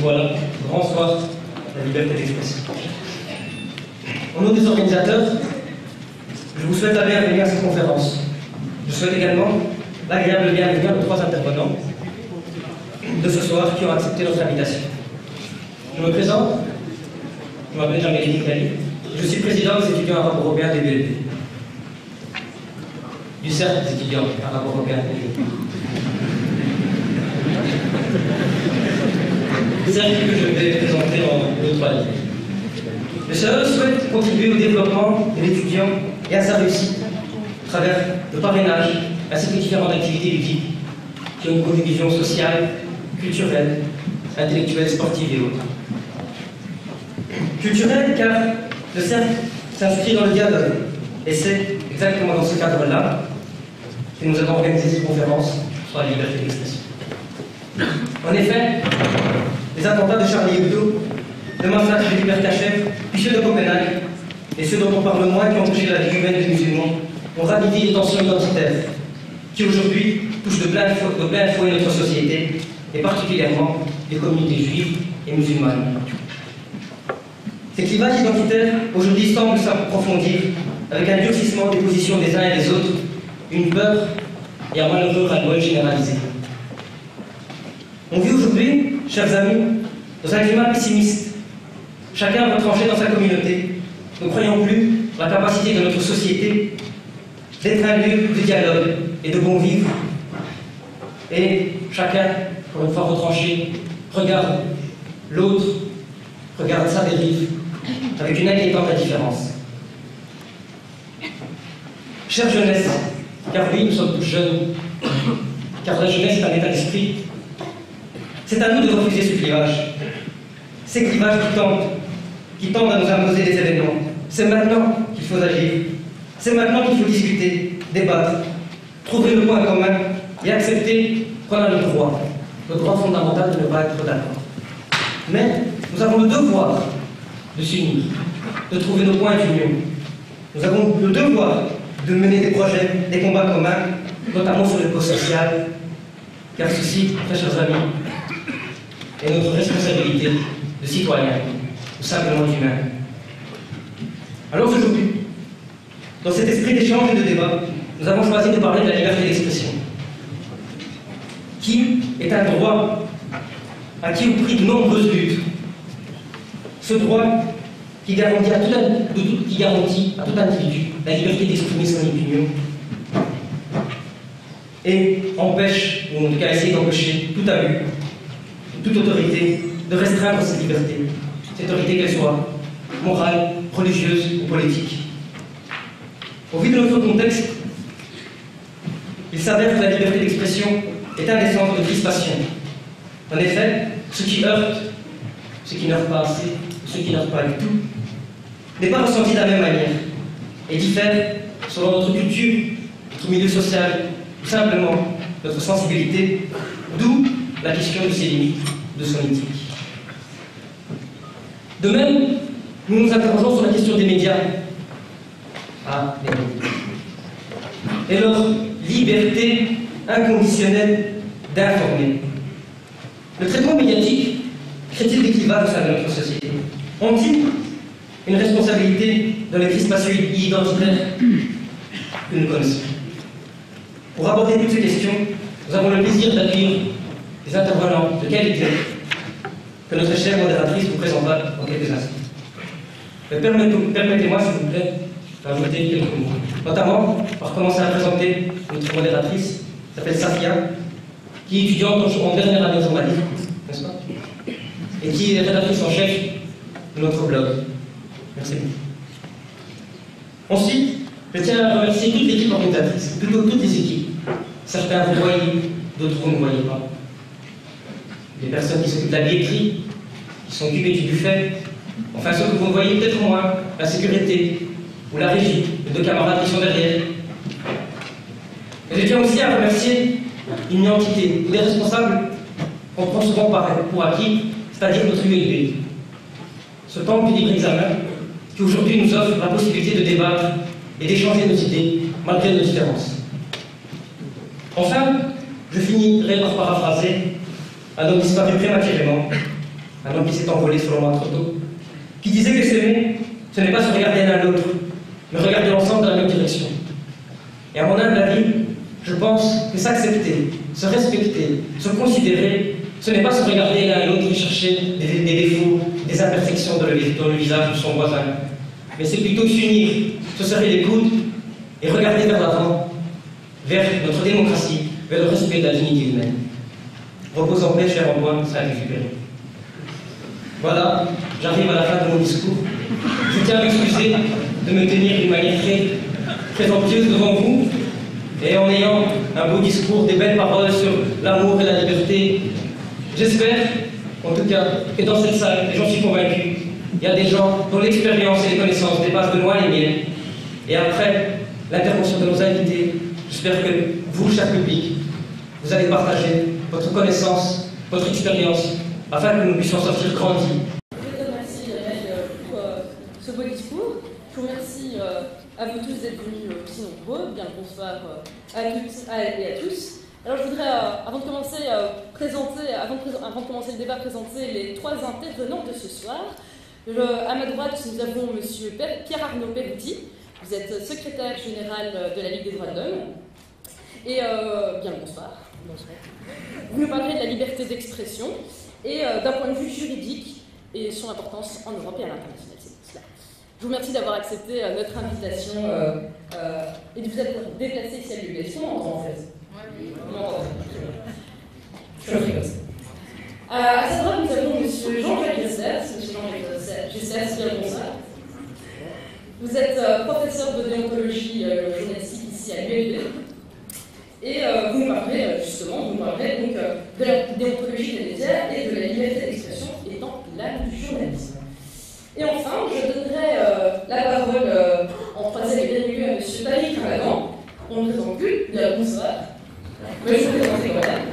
voilà, grand soir, la liberté d'expression. Au nom des organisateurs, je vous souhaite la bienvenue à cette conférence. Je souhaite également l'agréable bienvenue aux 3 intervenants de ce soir qui ont accepté notre invitation. Je me présente, je m'appelle Jean-Mélie Nicali, je suis président des étudiants arabes européens des BLP. Du cercle des étudiants arabes européens des BLP. Cercle que je vais présenter en 2-3 lignes. Le CAE souhaite contribuer au développement de l'étudiant et à sa réussite à travers le parrainage ainsi que différentes activités ludiques qui ont une contribution sociale, culturelle, intellectuelle, sportive et autres. Culturelle car le cercle s'inscrit dans le dialogue et c'est exactement dans ce cadre-là que nous avons organisé cette conférence sur la liberté d'expression. En effet, les attentats de Charlie Hebdo, le massacre de Libertachev, puis ceux de Copenhague, et ceux dont on parle moins qui ont touché la vie humaine des musulmans, ont ravivé les tensions identitaires qui aujourd'hui touchent de plein fouet notre société, et particulièrement les communautés juives et musulmanes. Ces clivages identitaires aujourd'hui semblent s'approfondir avec un durcissement des positions des uns et des autres, une peur et un malheureux ras-le-bol généralisé. On vit aujourd'hui, chers amis, dans un climat pessimiste. Chacun retranché dans sa communauté. Nous ne croyons plus la capacité de notre société d'être un lieu de dialogue et de bon vivre. Et chacun, pour une fois retranché, regarde l'autre, regarde sa dérive, avec une inquiétante indifférence. Chère jeunesse, car oui, nous sommes tous jeunes, car la jeunesse est un état d'esprit, c'est à nous de refuser ce clivage. Ces clivages qui tendent à nous imposer des événements. C'est maintenant qu'il faut agir. C'est maintenant qu'il faut discuter, débattre, trouver le point commun et accepter qu'on a le droit fondamental de ne pas être d'accord. Mais nous avons le devoir de s'unir, de trouver nos points d'union. Nous avons le devoir de mener des projets, des combats communs, notamment sur le cause social, car ceci, très chers amis, est notre responsabilité de citoyens, ou simplement d'humains. Alors aujourd'hui, dans cet esprit d'échange et de débat, nous avons choisi de parler de la liberté d'expression, qui est un droit acquis au prix de nombreuses luttes. Ce droit qui garantit à tout individu la liberté d'exprimer son opinion et empêche, ou en tout cas essaie d'empêcher tout abus, toute autorité de restreindre cette liberté, cette autorité qu'elle soit morale, religieuse ou politique. Au vu de notre contexte, il s'avère que la liberté d'expression est un des centres de crispation. En effet, ce qui heurte, ce qui n'heurte pas assez, ce qui n'heurte pas du tout, n'est pas ressenti de la même manière et diffère selon notre culture, notre milieu social, ou simplement notre sensibilité, d'où la question de ses limites, de son éthique. De même, nous nous interrogeons sur la question des médias. Les médias. Et leur liberté inconditionnelle d'informer. Le traitement médiatique crée-t-il des clivages au sein de notre société? Ont-ils une responsabilité dans les crispations identitaires que nous connaissons? Pour aborder toutes ces questions, nous avons le plaisir d'accueillir des intervenants de qualité que notre chère modératrice vous présentera dans quelques instants. Mais permettez-moi, s'il vous plaît, d'ajouter quelques mots. Notamment, par commencer à présenter notre modératrice, qui s'appelle Safia, qui est étudiante en dernière année de journalisme, n'est-ce pas? Et qui est rédactrice en chef de notre blog. Merci beaucoup. Ensuite, je tiens à remercier toute l'équipe organisatrice, plutôt toutes les équipes. Certains vous voyez, d'autres vous ne voyez pas. Les personnes qui s'occupent de la billetterie, qui sont occupées du buffet, enfin ceux que vous voyez peut-être moins, la sécurité ou la régie, les 2 camarades qui sont derrière. Et je tiens aussi à remercier une entité ou des responsables qu'on prend souvent pour acquis, c'est-à-dire notre ULB. Ce temple du libre examen qui aujourd'hui nous offre la possibilité de débattre et d'échanger nos idées malgré nos différences. Enfin, je finirai par paraphraser un homme disparu prématurément, homme qui s'est envolé selon moi trop tôt, qui disait que s'aimer, ce n'est pas se regarder l'un l'autre, mais regarder ensemble dans la même direction. Et à mon humble avis, je pense que s'accepter, se respecter, se considérer, ce n'est pas se regarder l'un l'autre et chercher des défauts, des imperfections dans le visage de son voisin, mais c'est plutôt s'unir, se serrer les coudes et regarder vers l'avant, vers notre démocratie, vers le respect de la dignité humaine. Repose en paix, cher Antoine Saint-Exupéry. Voilà, j'arrive à la fin de mon discours. Je tiens à m'excuser de me tenir d'une manière très ambitieuse devant vous, et en ayant un beau discours, des belles paroles sur l'amour et la liberté. J'espère, en tout cas, que dans cette salle, et j'en suis convaincu, il y a des gens dont l'expérience et les connaissances dépassent de loin les miennes. Et après l'intervention de nos invités, j'espère que vous, cher public, vous allez partager votre connaissance, votre expérience, afin que nous puissions sortir grandis. Je vous remercie pour ce beau discours. Je vous remercie à vous tous d'être venus aussi nombreux. Bien le bonsoir à toutes et à tous. Alors je voudrais, avant de commencer le débat, présenter les trois intervenants de ce soir. À ma droite, nous avons M. Pierre-Arnaud Perutti. Vous êtes secrétaire général de la Ligue des droits de l'homme. Et bien le bonsoir. Vous nous parlerez de la liberté d'expression et d'un point de vue juridique et son importance en Europe et à l'international. Je vous remercie d'avoir accepté notre invitation et de vous être déplacé ici à l'UBS. On m'entend en fait. Je rigole. À sa droite, nous avons M. Jean-Jacques Gessler. M. Jean-Jacques Gessler, bien le bonsoir. Vous êtes professeur de déontologie journalistique ici à l'ULB. Et vous nous parlerez donc de la déontologie des médias et de la liberté d'expression étant l'âme du journalisme. Et enfin, je donnerai la parole en troisième et dernier lieu à M. Patrick Ramadan. On ne présente plus, bien bonsoir. Mais je vous présente quand même.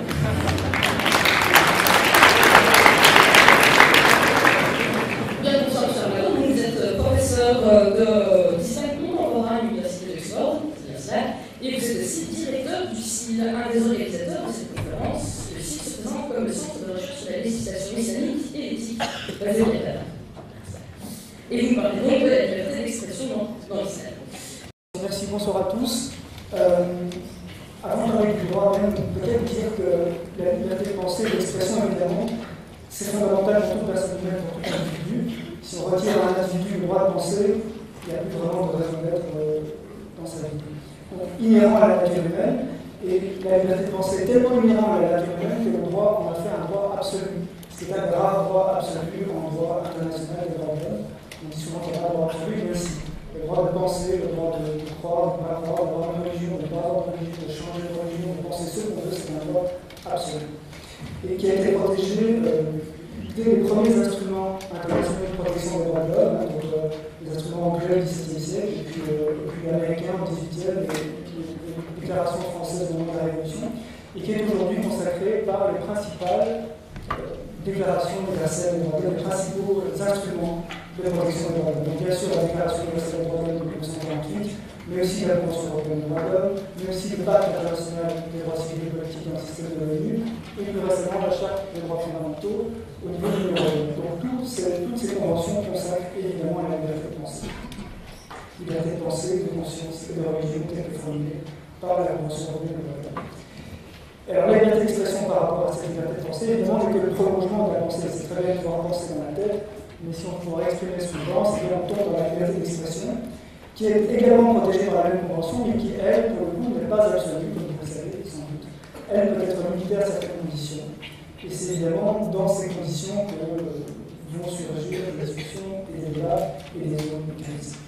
Bien bonsoir, M. Ramadan. Vous êtes professeur de distinction contemporain à l'Université d'Oxford, et vous êtes aussi directeur du site, un des organisateurs de cette conférence. Le site se présente comme le Centre de recherche sur la législation islamique et l'éthique basé au Qatar. Et vous parlez donc de la liberté d'expression dans l'islam. Merci, bonsoir à tous. Avant de parler du droit, même peut-être dire que la liberté de pensée et d'expression, évidemment, c'est fondamental pour toute personne humaine, pour tout individu. Si on retire à un individu le droit de penser, il n'y a plus vraiment de raison d'être dans sa vie. Donc, inhérent à la nature humaine, et la liberté de penser est tellement inhérent à la nature humaine que le droit en a fait un droit absolu. Ce qui est un rare droit absolu en droit international des droits de l'homme. On dit souvent qu'il y a un droit absolu, mais aussi le droit de penser, le droit de croire, de ne pas croire, le droit de religion, de ne pas avoir de religion, de changer de religion, de penser ce qu'on veut, c'est un droit absolu. Et qui a été protégé dès les premiers instruments internationaux de protection des droits de l'homme, donc les instruments anglais du XVIIe siècle, et puis américains au XVIIIe, et puis les déclarations françaises au moment de la Révolution, et qui est aujourd'hui consacré par les principales déclarations universelles des droits de l'homme, les principaux instruments de la protection des droits de l'homme. Donc bien sûr la Déclaration universelle des droits de l'homme de 1948, mais aussi la Convention européenne des droits de l'homme, mais aussi le Pacte international des droits civils et politiques dans le système de l'ONU, et plus récemment la Charte des droits fondamentaux au niveau de l'Union. Donc toutes ces conventions consacrent évidemment à la liberté de pensée. Liberté de pensée, de conscience et de religion telle que formulée par la Convention européenne des droits de l'homme. Alors la liberté d'expression par rapport à cette liberté de pensée, évidemment, n'est que le prolongement de la pensée. C'est très bien de pouvoir penser dans la tête, mais si on pourrait exprimer ce qu'on pense, c'est bien entendre la liberté d'expression, qui est également protégée par la même convention, mais qui, elle, pour le coup, n'est pas absolue, comme vous le savez, sans doute. Elle peut être limitée à certaines conditions. Et c'est évidemment dans ces conditions que vont surgir des discussions, des débats et des mécanismes.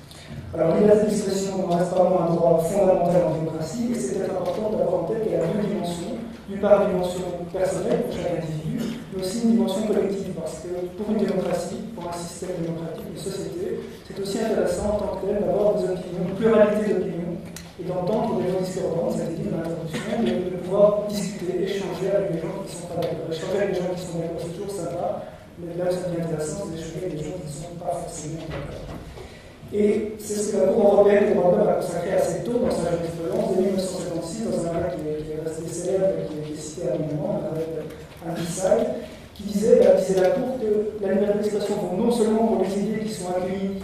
Alors, la liberté d'expression ne reste pas un droit fondamental en démocratie, et c'est peut-être important d'avoir en tête qu'elle a deux dimensions. D'une part, une dimension personnelle pour chaque individu, mais aussi une dimension collective, parce que pour une démocratie, pour un système démocratique, une société, c'est aussi intéressant en tant que tel d'avoir des opinions, une pluralité d'opinions, et d'entendre des gens discordants, ça a été dit dans l'introduction, de pouvoir discuter, échanger avec des gens qui ne sont pas d'accord. Échanger avec des gens qui sont d'accord, c'est toujours sympa, mais là où ça devient intéressant, c'est d'échanger avec des gens qui ne sont pas forcément d'accord. Et c'est ce que la Cour européenne des droits de l'homme a consacré assez tôt dans sa jurisprudence dès 1976, dans un cas qui est resté célèbre et qui est cité à un moment, avec un site, qui disait la Cour que la liberté d'expression vaut non seulement pour les idées qui sont accueillies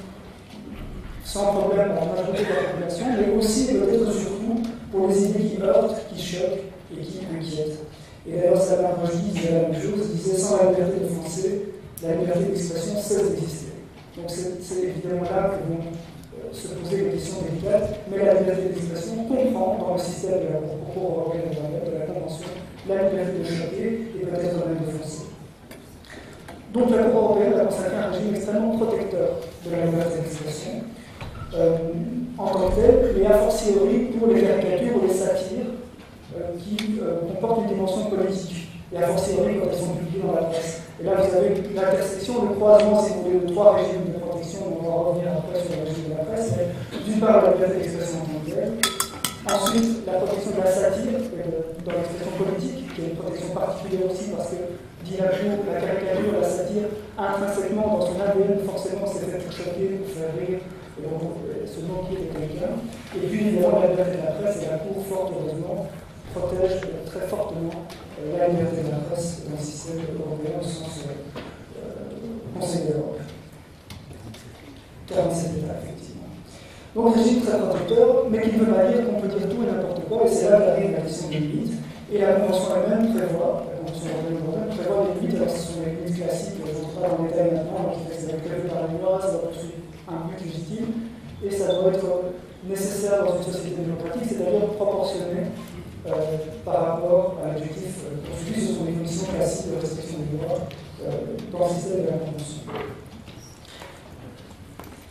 sans problème par la majorité de la population, mais aussi et peut-être surtout pour les idées qui heurtent, qui choquent et qui inquiètent. Et d'ailleurs, Salman Rushdie disait la même chose, il disait sans la liberté de penser, la liberté d'expression cesse d'exister. Donc c'est évidemment là que vont se poser des questions délicates, mais la liberté d'expression comprend dans le système de la Cour européenne de la Convention la liberté de choquer et peut-être même de foncer. Donc la Cour européenne a consacré un régime extrêmement protecteur de la liberté d'expression en tant que tel, et a fortiori pour les caricatures ou les satires qui comportent une dimension politique, et a fortiori quand elles sont publiées dans la presse. Et là, vous avez l'intersection, le croisement, si vous voulez, de trois régimes de protection. On va revenir après sur le régime de la presse. D'une part, la liberté d'expression en tant que telle. Ensuite, la protection de la satire, dans l'expression politique, qui est une protection particulière aussi parce que, dit la caricature, la satire, intrinsèquement dans son ADN, forcément, c'est fait pour choquer, pour faire rire, et donc se moquer de quelqu'un. Et puis, évidemment, la liberté de la presse, et la Cour, fort heureusement, protège très fortement la liberté de la presse dans le système européen au sens Conseil d'Europe. 47 États, effectivement. Donc, régime très protecteur, mais qui ne veut pas dire qu'on peut dire tout et n'importe quoi, et c'est là qu'arrive la question des limites. Et la Convention elle-même prévoit, la Convention européenne prévoit des limites, alors ce sont les limites classiques, je ne rentre pas dans le détail maintenant, donc ça va être prévu par la loi, ça doit poursuivre un but légitime, et ça doit être nécessaire dans une société démocratique, c'est-à-dire proportionné par rapport à l'objectif poursuivi. Ce sont des conditions classiques de restriction des droits dans le système de la Convention.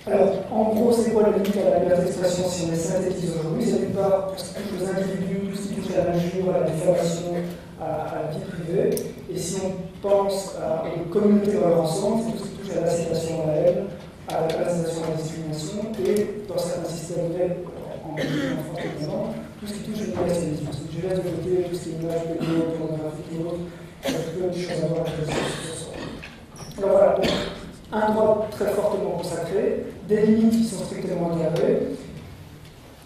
Alors, en gros, c'est quoi la limite à la liberté d'expression si on les synthétise aujourd'hui? C'est d'une part tout ce qui touche aux individus, tout ce qui touche à l'injure, à la diffamation, à la vie privée. Et si on pense aux communautés dans leur ensemble, c'est tout ce qui touche à l'incitation à la haine, à l'incitation à la discrimination, et dans certains systèmes en France notamment, tout ce qui touche au négationnisme. Je laisse de côté tout ce qui est image, vidéo, pornographique et autres, il y a plein de choses à voir avec ça. Alors voilà, donc, un droit très fortement consacré, des limites qui sont strictement encadrées.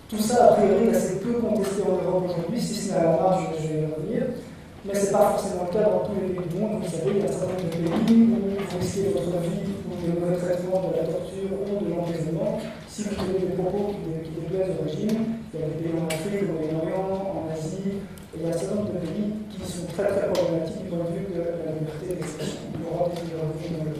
Tout ça, a priori, est assez peu contesté en Europe aujourd'hui, si ce n'est à la marge, je vais y revenir. Mais ce n'est pas forcément le cas dans tous les pays du monde. Vous savez, il y a un certain nombre de pays où vous risquez votre vie, où le mauvais traitement, de la torture ou de l'emprisonnement, si vous tenez des propos qui déplaisent au régime. Il y a des pays en Afrique, au Moyen-Orient, en Asie, et il y a un certain nombre de pays qui sont très très problématiques du point de vue de la liberté d'expression. L'Europe est dans le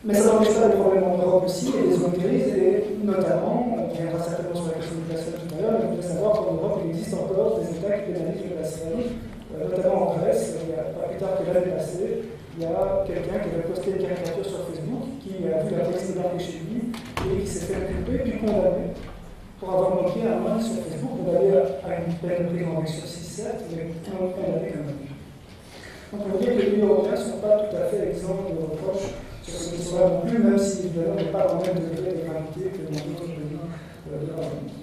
mais ça n'empêche pas des problèmes en Europe aussi, et des zones grises, et notamment, on reviendra certainement sur la question du blasphème tout à l'heure, mais vous devez savoir qu'en Europe, il existe encore des États qui pénalisent le blasphème, notamment en Grèce. Il y a pas plus tard que l'année passée, il y a quelqu'un qui avait posté une caricature sur Facebook, qui a vu la police débarquer chez lui, et qui s'est fait inculper, puis condamné pour avoir moqué un homme sur Facebook, condamné à une peine de prison avec sursis, certes, mais condamné quand même. Donc on peut dire que les pays européens ne sont pas tout à fait exempts de reproches sur ce question-là non plus, même si évidemment on n'est pas dans le même degré de gravité que dans d'autres pays de la République.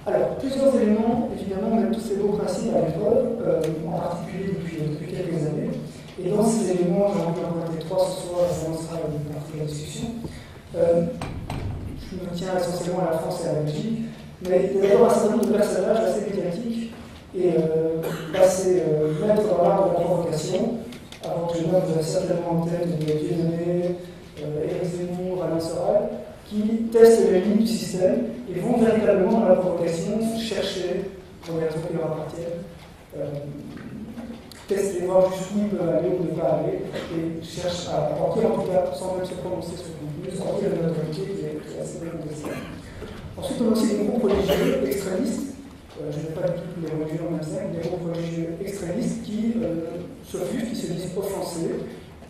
Alors, plusieurs éléments, évidemment, mettent tous ces beaux principes à l'épreuve, en particulier depuis quelques années. Et dans ces éléments, j'ai envie d'en pointer trois ce soir, et ça lancera une partie de la discussion. Je me tiens essentiellement à la France et à la Belgique, mais il y a d'abord un certain nombre de personnages assez médiatiques et assez maîtres dans l'art de la provocation. Avant que je nomme, vous avez certainement en tête Dieudonné, Éric Zemmour, Alain Soral, qui testent les limites du système et vont véritablement dans la provocation chercher, pour les raisons qui leur appartiennent, tester, voir jusqu'où ils peuvent aller ou ne pas aller, et cherchent à remplir, en tout cas, sans même se prononcer sur le contenu, remplir une autorité qui est assez bien contestée. Ensuite, on a aussi des groupes religieux extrémistes. Je n'ai pas du tout les religieux en même des groupes religieux extrémistes qui s'offusent, qui se disent offensés,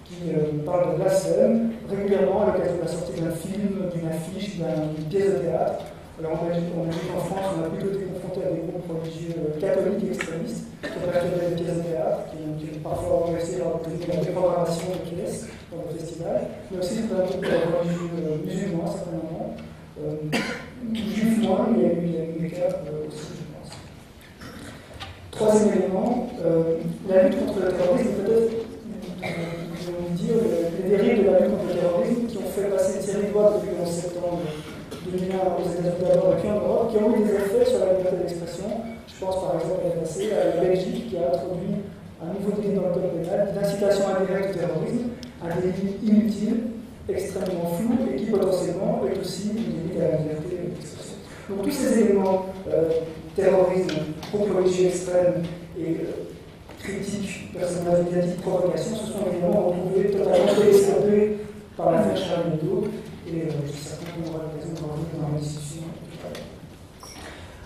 qui parlent de blasphème régulièrement à l'occasion de la sortie d'un film, d'une affiche, d'une pièce de théâtre. Alors on a vu qu'en France, on a plutôt été confronté à des groupes religieux catholiques et extrémistes qui ont acheté des pièces de théâtre, qui ont parfois réussi à obtenir la déprogrammation de pièces dans le festival, mais aussi certains groupes religieux musulmans, certainement. Juifs moins, mais il y a eu des cas aussi. Troisième élément, la lutte contre le terrorisme, peut-être, je vais vous dire, les dérives de la lutte contre le terrorisme qui ont fait passer une série de lois depuis le 11 septembre 2001 aux États-Unis d'abord et puis en Europe, qui ont eu des effets sur la liberté d'expression. Je pense par exemple à la Belgique qui a introduit un nouveau délit dans le code pénal d'incitation indirecte au terrorisme, un délit inutile, extrêmement flou et qui potentiellement est aussi une limite à la liberté d'expression. Donc tous ces éléments, terrorisme, propos extrême et critique, personnage médiatique, provocation, se sont évidemment retrouvés totalement télescopés par l'affaire Charlie Hebdo et je suis certain qu'on aura l'occasion de revenir dans la discussion.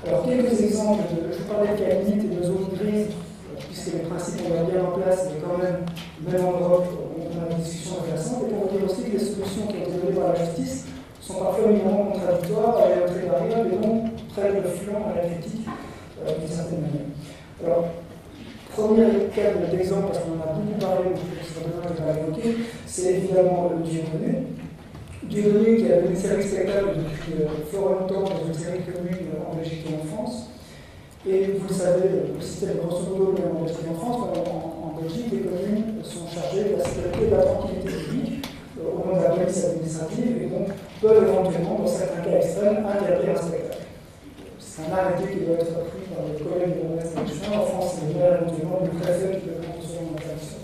Alors quelques exemples, je vous parlais de Calamite et de zone grise, puisque les principes on va bien en place, mais quand même en Europe, on a des discussions intéressantes, et pour dire aussi que les solutions qui ont été données par la justice sont parfois évidemment contradictoires, et très variables, et donc très refluents à la critique d'une certaine manière. Alors, premier cas d'exemple, parce qu'on en a beaucoup parlé, donc je vais pas évoquer, c'est évidemment le Dieudonné. Dieudonné qui avait une série spectacle depuis fort longtemps dans une série commune en Belgique et en France. Et vous le savez, le système grosso modo en Belgique et en France, en Belgique, les communes sont chargées de la sécurité et de la tranquillité publique au nom de la police administrative et donc peuvent éventuellement, dans certains cas extrêmes, interdire un spectacle. C'est un arrêté qui doit être pris par les collègues de l'administration. En France, c'est éventuellement le préfet qui peut prendre ce genre d'interdiction.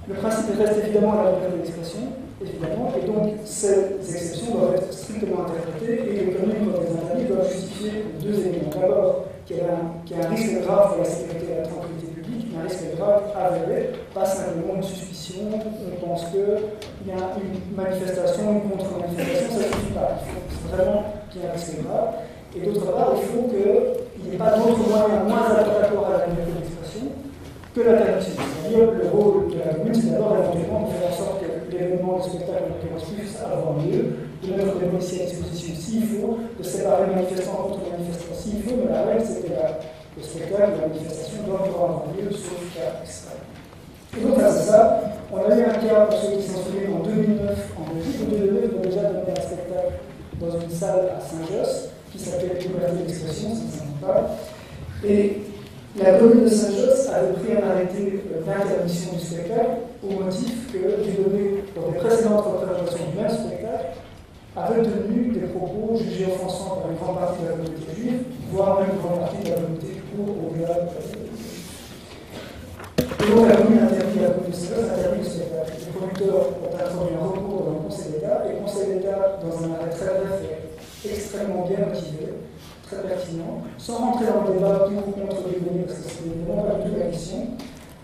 Le principe reste évidemment à la liberté d'expression, évidemment, et donc ces exceptions doivent être strictement interprétées et les communes, quand elles interdisent, doivent justifier deux éléments. D'abord, qu'il y a un risque grave pour la sécurité et la tranquillité publique, mais un risque grave avéré, pas simplement une suspicion, on pense qu'il y a une manifestation, une contre-manifestation, ça ne suffit pas. Il faut vraiment qu'il y ait un risque grave. Et d'autre part, il faut qu'il n'y ait pas d'autres moyens moins attentatoires à la liberté d'expression que l'interdiction. C'est-à-dire le rôle de la commune, c'est d'abord éventuellement de faire en sorte que l'événement, le spectacle en l'occurrence puisse avoir lieu, de mettre des policiers à disposition s'il faut, de séparer les manifestants contre les manifestants s'il faut, mais la règle c'est que le spectacle, la manifestation doit pouvoir avoir lieu sauf cas extrême. Et donc face à ça, on a eu un cas, pour ceux qui s'en souviennent, en 2009 en Belgique, où 2009 ont déjà donné un spectacle dans une salle à Saint-Josse, qui s'appelle Liberté d'expression, ça ne s'invente pas. Et la commune de Saint-Josse avait pris un arrêté d'interdiction du spectacle au motif que Dieudonné, pour des précédentes représentations du même spectacle, avait tenu des propos jugés offensants par une grande partie de la communauté juive, voire même une grande partie de la communauté au-delà. Et donc la commune interdit, la commune de Saint-Josse interdit le spectacle. Les producteurs ont introduit un recours dans le Conseil d'État, et le Conseil d'État, dans un arrêt très bref et extrêmement bien motivé, très pertinent, sans rentrer dans le débat pour ou contre les données, parce que c'est évidemment pas du tout la question,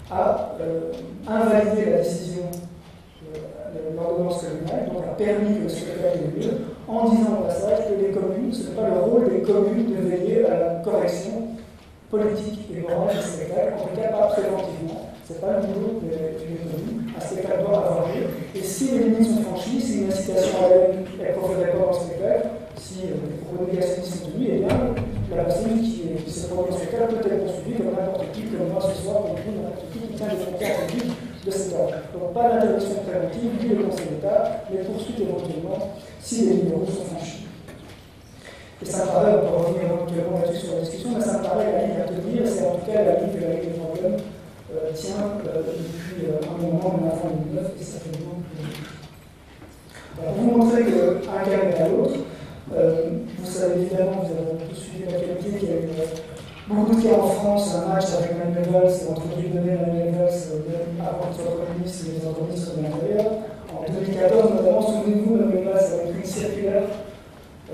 a invalidé la décision de l'ordonnance communale, donc a permis que le spectacle ait lieu, en disant au passage que les communes, ce n'est pas le rôle des communes de veiller à la correction politique et morale du spectacle, en tout cas pas préventivement. Ce n'est pas le boulot des communes. Un spectacle doit avoir lieu. Et si les limites sont franchies, si une incitation à la haine est proférée dans le spectacle, si les propos négatifs sont tenus, eh bien, la personne qui se produit dans ce spectacle peut être poursuivie comme n'importe qui, comme moi ce soir, comme n'importe qui tient des frontières publiques de cet ordre. Donc pas d'intervention préventive, ni le Conseil d'État, mais poursuite éventuellement si les lignes rouges sont franchies. Et ça me paraît, on peut revenir éventuellement là-dessus sur la discussion, mais ça me paraît la ligne à tenir, c'est en tout cas la ligne que la Ligue des droits de l'homme tient depuis un moment, même avant 2009, et ça fait beaucoup plus. Pour vous montrer qu'un cas n'est à l'autre, vous savez évidemment, vous avez tous suivi l'actualité, qu'il y a eu beaucoup de cas en France, un match avec Manuel Valls, entre Dieudonné et Manuel Valls, avant qu'il soit Premier ministre et les autres ministres de l'Intérieur. En 2014, notamment, souvenez-vous, Manuel Valls avait pris une circulaire,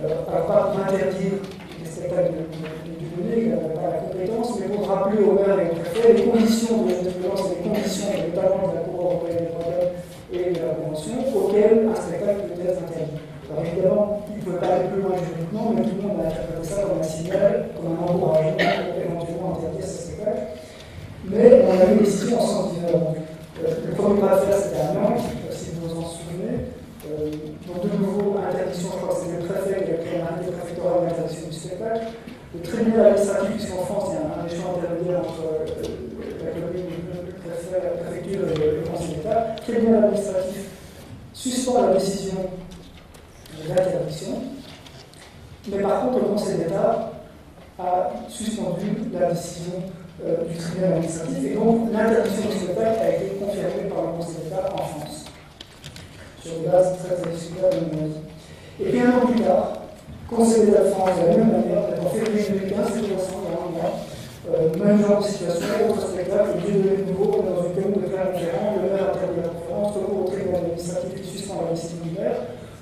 alors pas pour interdire les spectacles de Dieudonné, il n'avait pas la compétence, mais pour rappeler au maire et au préfet les conditions de la violence et les conditions, notamment de la Cour européenne des droits de l'homme et de la Convention, auxquelles un spectacle peut être interdit. Alors évidemment, il ne peut pas aller plus loin juridiquement, mais tout le monde a interprété ça comme un signal, comme un encouragement pour éventuellement interdire ce spectacle. Mais on a eu une décision en sens différent. Le premier pas à faire, c'était à Nantes, si vous vous en souvenez. Donc de nouveau, interdiction, je crois que c'est le préfet qui a créé un arrêté préfectoral d'interdiction du spectacle. Le tribunal administratif, puisqu'en France, il y a un échange intermédiaire entre la commune, le préfet, la préfecture et le Conseil d'État. Le tribunal administratif suspend la décision d'interdiction, mais par contre, le Conseil d'État a suspendu la décision du tribunal administratif, et donc l'interdiction du spectacle a été confirmée par le Conseil d'État en France, sur des bases très discutables de mon avis. Et puis un an plus tard, Conseil d'État de France, de la même manière, en février 2015, c'est récent, il y a un mois, Même genre de situation, autre spectacle, lieu de nouveau, on est dans une commune de Clermont-Ferrand, le maire interdit la conférence, recours au tribunal administratif qui suspend la décision du maire,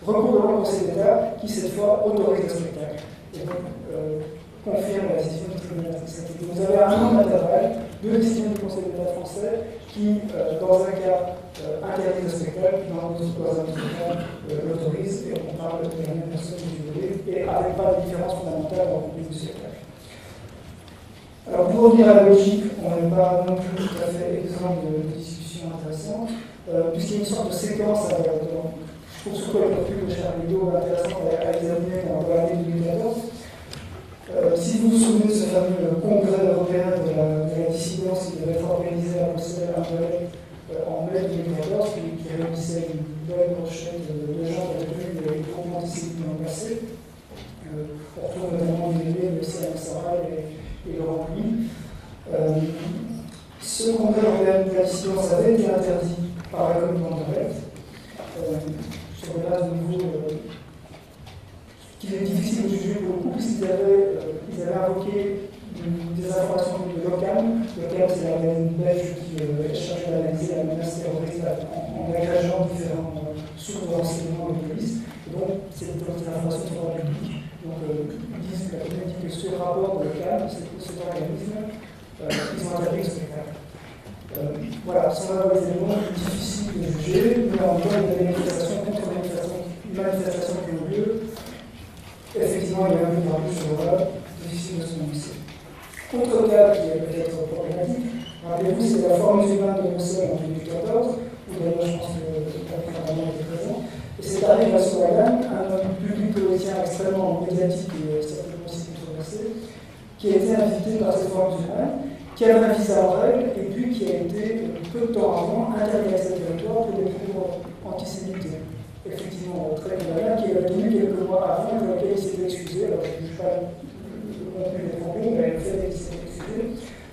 recours devant le Conseil d'État qui, cette fois, autorise le spectacle. Et donc, confirme la décision du tribunal administratif. Vous avez un an d'intervalle, deux décisions du Conseil d'État français qui, dans un cas, interdit le spectacle, dans un autre cas, l'autorise, et on parle de la même personne du jury, et avec pas de différence fondamentale dans le spectacle. Alors, pour revenir à la logique, on n'est pas non plus tout à fait exemple de discussion intéressante, puisqu'il y a une sorte de séquence, je trouve surtout avec le truc de Charles Hebdo intéressant à examiner dans l'année 2014. Si vous vous souvenez de ce fameux congrès européen de la dissidence qui devait être organisé à Bruxelles en mai 2014, qui réunissait une belle brochette de gens qui avaient tenu les groupes antisémites dans le passé, on retrouve notamment Olivier, mais aussi Alain Sarah et Laurent Louis. Ce congrès européen de la dissidence avait été interdit par la commune d'Anderlecht, sur le base de niveau qu'il est difficile de juger pour le coup, puisqu'ils avaient invoqué des informations de l'OCAM. L'OCAM, c'est l'organisme belge qui cherche à analyser la menace terroriste en agrégeant différents sources de renseignements et de police. Et donc, c'est des informations sur la public. Donc, la commune dit que ce rapport de l'OCAM, cet organisme, ils ont interdit le spectacle. Voilà, sans avoir des éléments difficiles de juger, mais en même temps, il y a des manifestations contre les manifestations qui ont lieu. Effectivement, il y a un peu de rappel sur le web, difficile de se prononcer. Autre cas qui est peut-être problématique, rappelez-vous, c'est la forme musulmane de Bruxelles en 2014, où d'ailleurs je pense que la président était présent. Et c'est arrivé à Soulagan, un homme public politicien extrêmement médiatique et certainement aussi controversé, qui a été invité par cette forme musulmane, qui avait un visa en règle, et puis qui a été, peu de temps avant, interdit à ce territoire pour des propos antisémites effectivement très condamnable, qui avait tenu quelques mois avant, pour lequel il s'était excusé. Alors je ne juge pas le contenu des propos, mais le fait qu'il s'était excusé.